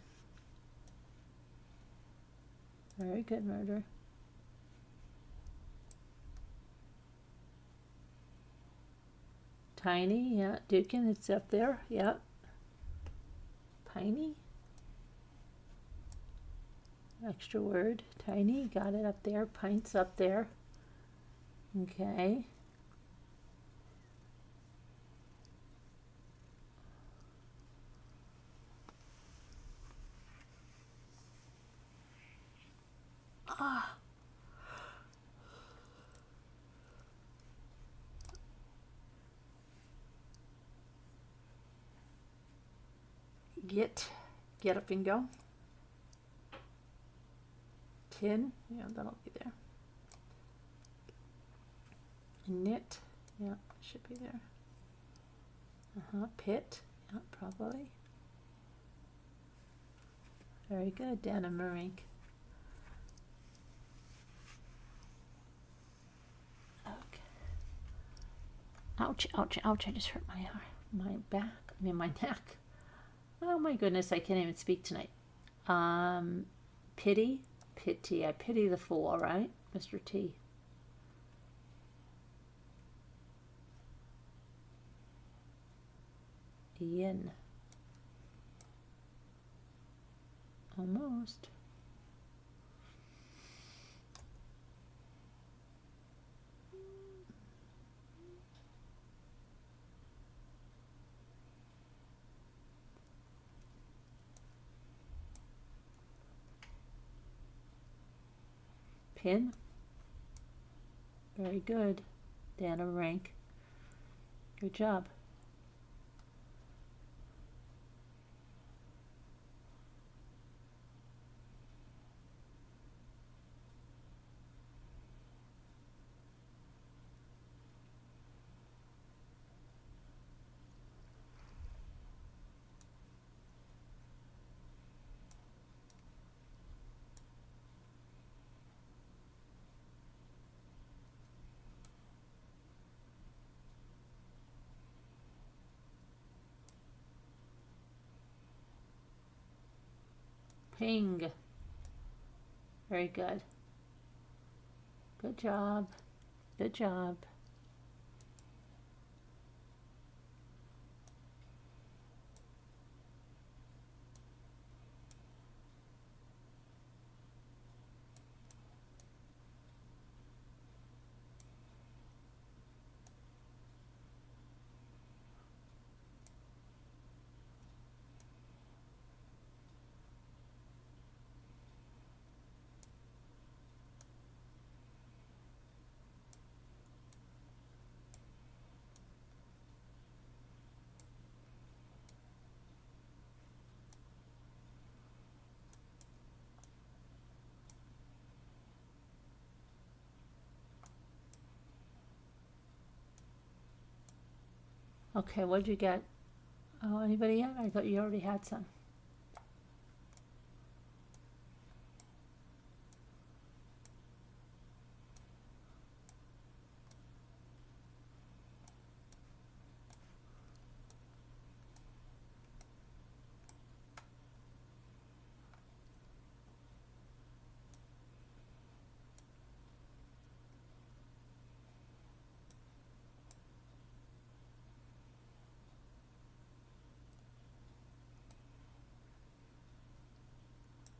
Very good, Murder. Tiny, yeah. Dukin, it's up there. Yep. Tiny. Extra word. Tiny, got it up there. Pints up there. Okay. Get up and go. Tin, yeah, that'll be there. Knit, yeah, should be there. Pit, yeah, probably. Very good, Dana Marink. Okay. Ouch, ouch, ouch, I just hurt my back, my neck. Oh my goodness, I can't even speak tonight. Pity. I pity the fool, all right, Mr. T. Yin. Almost. Pin. Very good. Dana Rank. Good job. Ping. Very good. Good job. Good job. Okay, what did you get? Oh, anybody yet? I thought you already had some.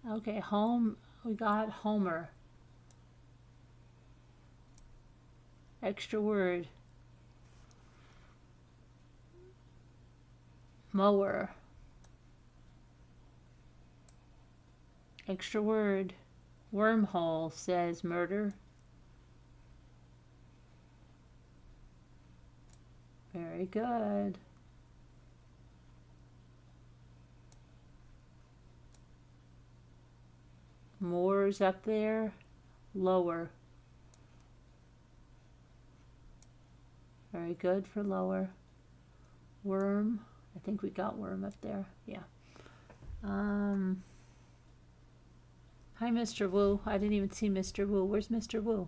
Okay, home, we got Homer. Extra word. Mower. Extra word. Wormhole says murder. Very good. More's up there. Lower. Very good for lower. Worm. I think we got worm up there. Yeah. Hi, Mr. Wu. I didn't even see Mr. Wu. Where's Mr. Wu?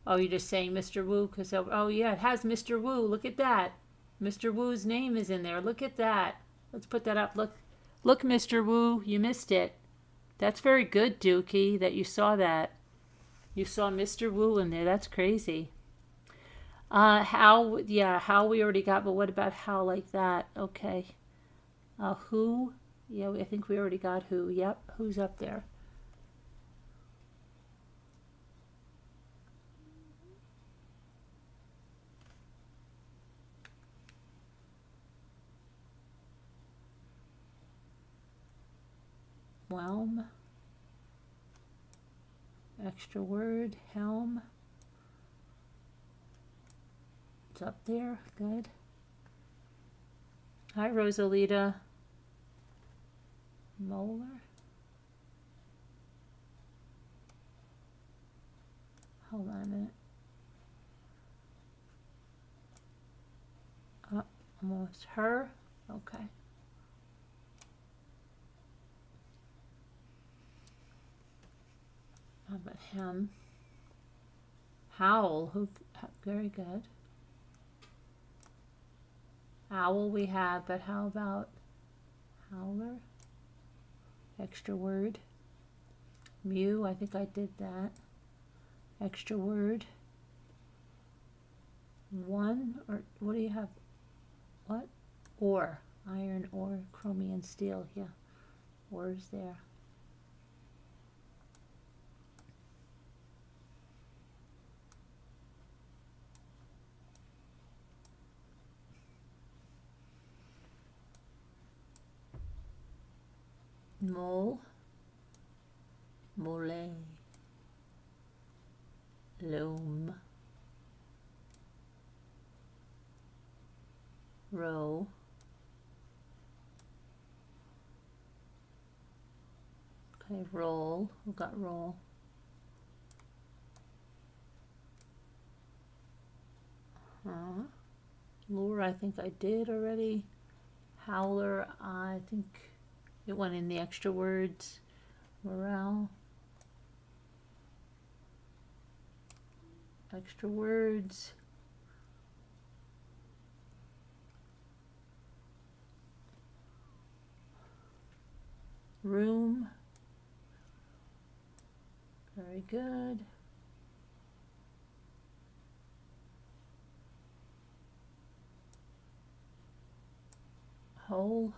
Oh, you're just saying Mr. Wu because, oh yeah, it has Mr. Wu. Look at that. Mr. Wu's name is in there. Look at that. Let's put that up. Look, Mr. Wu, you missed it. That's very good, Dookie, that you saw that. You saw Mr. Wu in there. That's crazy. How, yeah, how we already got, but what about how like that? Okay. Who? Yeah, I think we already got who. Yep, who's up there? Whelm. Extra word, helm. It's up there, good. Hi, Rosalita. Molar. Hold on a minute. Almost her. Okay. How about him? Howl. Who? Very good. Owl we have, but how about howler? Extra word. Mew. I think I did that. Extra word. One, or what do you have? What? Ore. Iron ore, chromium steel. Yeah. Ore's there. Mole. Mole. Loam. Row. Okay, roll. Who got roll? Lure, I think I did already. Howler, I think it went in the extra words. Morale. Extra words. Room. Very good. Hole.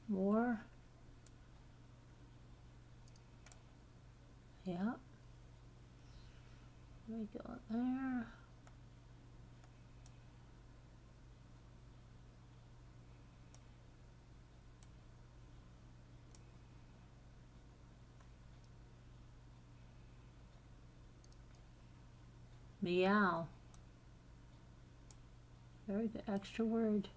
More. Yeah. There we go there. Meow. Very good. Extra word.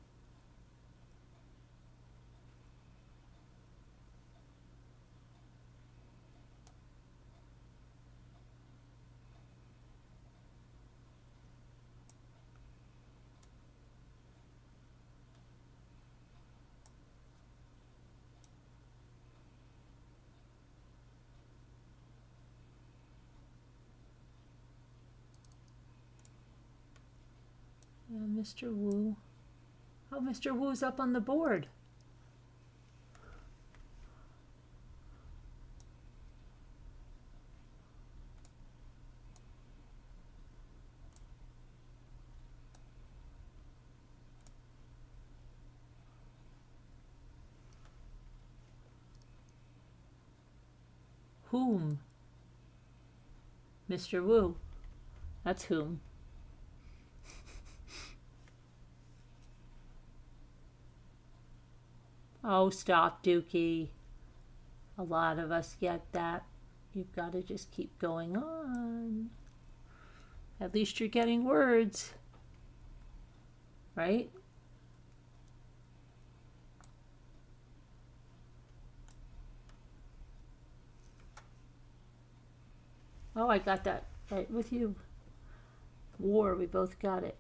Yeah, Mr. Wu. Oh, Mr. Wu's up on the board. Whom? Mr. Wu. That's whom. Oh, stop, Dookie. A lot of us get that. You've got to just keep going on. At least you're getting words. Right? Oh, I got that right with you. War, we both got it.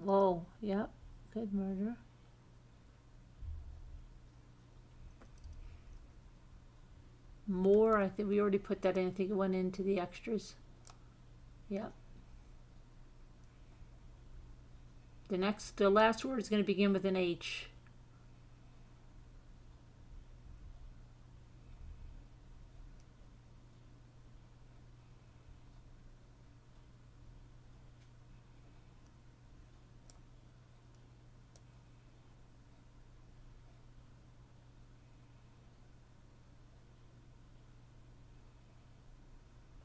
Whoa, yep, good murder. More, I think we already put that in. I think it went into the extras. Yep. The last word is going to begin with an H.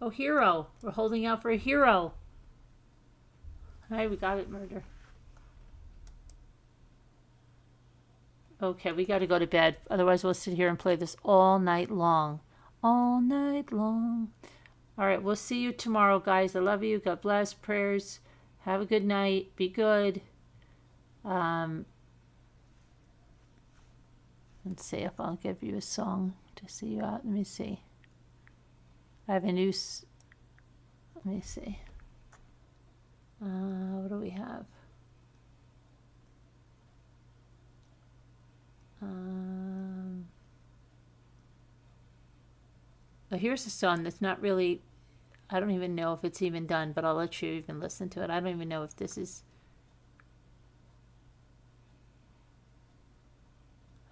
Oh, hero. We're holding out for a hero. All right, we got it, murder. Okay, we got to go to bed. Otherwise, we'll sit here and play this all night long. All night long. All right, we'll see you tomorrow, guys. I love you. God bless. Prayers. Have a good night. Be good. Let's see if I'll give you a song to see you out. Let me see. I have a new, let me see. What do we have? Well, here's a song that's not really, I don't even know if it's even done, but I'll let you even listen to it. I don't even know if this is,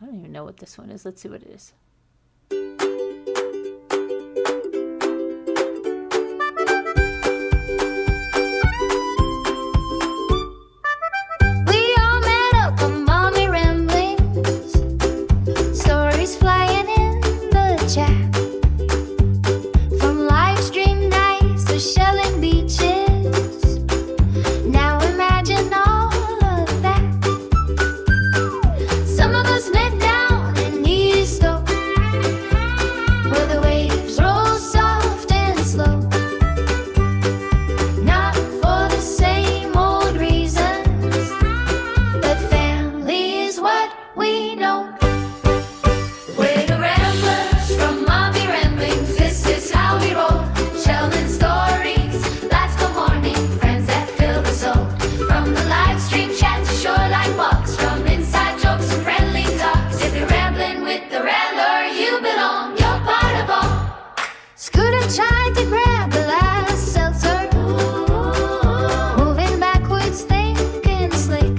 I don't even know what this one is. Let's see what it is. we know. We're the ramblers from Mommy Ramblings. This is how we roll. Sheldon stories, laughs till morning, friends that fill the soul. From the live stream chat to shoreline walks, from inside jokes and friendly talks. If you're rambling with the Rambler, you belong. You're part of all. Scooter tried to grab the last seltzer, moving backwards, thinking slick.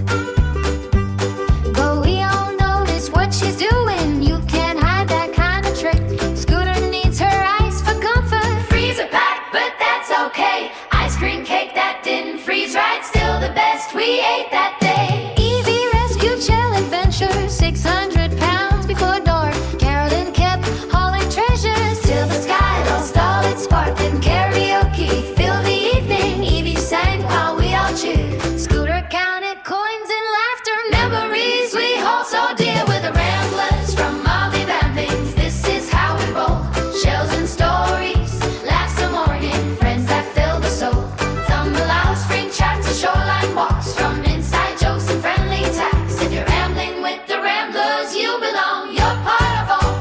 But we all notice what she's doing. You can't hide that kind of trick. Scooter needs her ice for comfort. Freezer pack, but that's okay. Ice cream cake that didn't freeze right, still the best we ate that day. Evie rescued Shell Adventure, 600 pounds before dark. Carolyn kept hauling treasures till the sky lost all its spark. And karaoke filled the evening. Evie sang while we all cheered. Scooter counted coins and laughter, memories we hold so dear. With the Ramblers from Molly Ramblings, this is how we roll. Shells and stories, laughs till morning, friends that fill the soul. Tumble out, spring chats and shoreline walks, from inside jokes and friendly tax. If you're rambling with the Ramblers, you belong. You're part of all.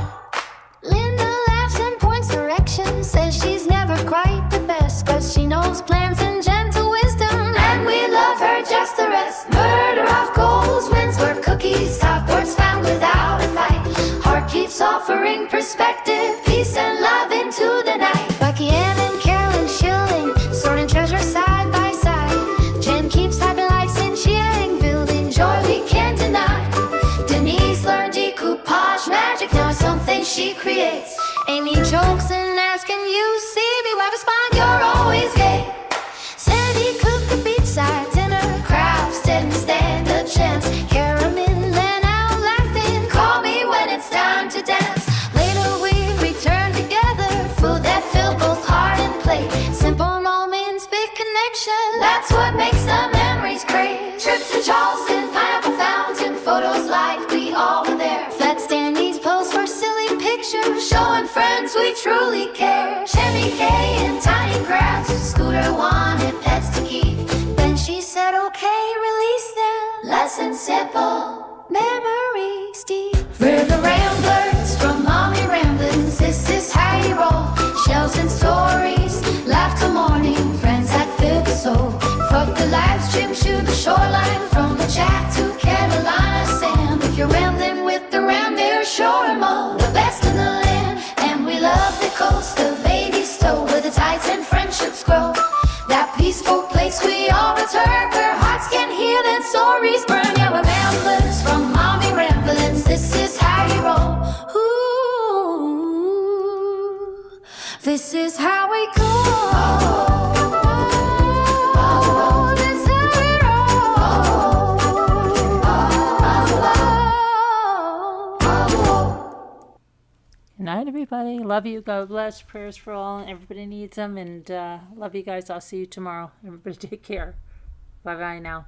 Linda laughs and points direction, says she's never quite the best, but she knows plans and gentle wisdom, and we love her just the rest. Murder of goals, wins were cookies, top words found without a fight. Heart keeps offering perspective, peace and love into the night. Bucky Ann and Carolyn shilling, sorting treasure side by side. Jen keeps typing likes and cheering, building joy we can't deny. Denise learned decoupage magic, now it's something she creates. Amy jokes and asking you, see me, why respond, you're always gay. Sandy cooked the beachside dinner, crafts didn't stand a chance. Caramel and out laughing, call me when it's time to dance. Later we return together, food that filled both heart and plate. Simple moments, big connection, that's what makes the memories great. Trips to Charleston, Pineapple Fountain, photos like we all were there. Flat Standy's pose for silly pictures, showing friends we truly care. Chevy K and Tiny Crabs, Scooter wanted pets to keep. Then she said, okay, release them. Lesson simple, memories deep. We're the Ramblers from Mommy Ramblings. This is how you roll. Shells and stories, laugh till morning, friends that fill the soul. Fuck the live stream, shoot the shoreline, from the chat to Carolina Sam. If you're rambling with the Rambler, shore and mo, the best in the land. And we love the coast of Stowe, where the tides and friendships grow. That peaceful place we all return, where hearts can heal and stories burn. Yeah, we're Ramblers from Mommy Ramblings. This is how you roll. Ooh, this is how we go. This is how we roll. Good night, everybody. Love you. God bless. Prayers for all. Everybody needs them. And love you guys. I'll see you tomorrow. Everybody take care. Bye-bye now.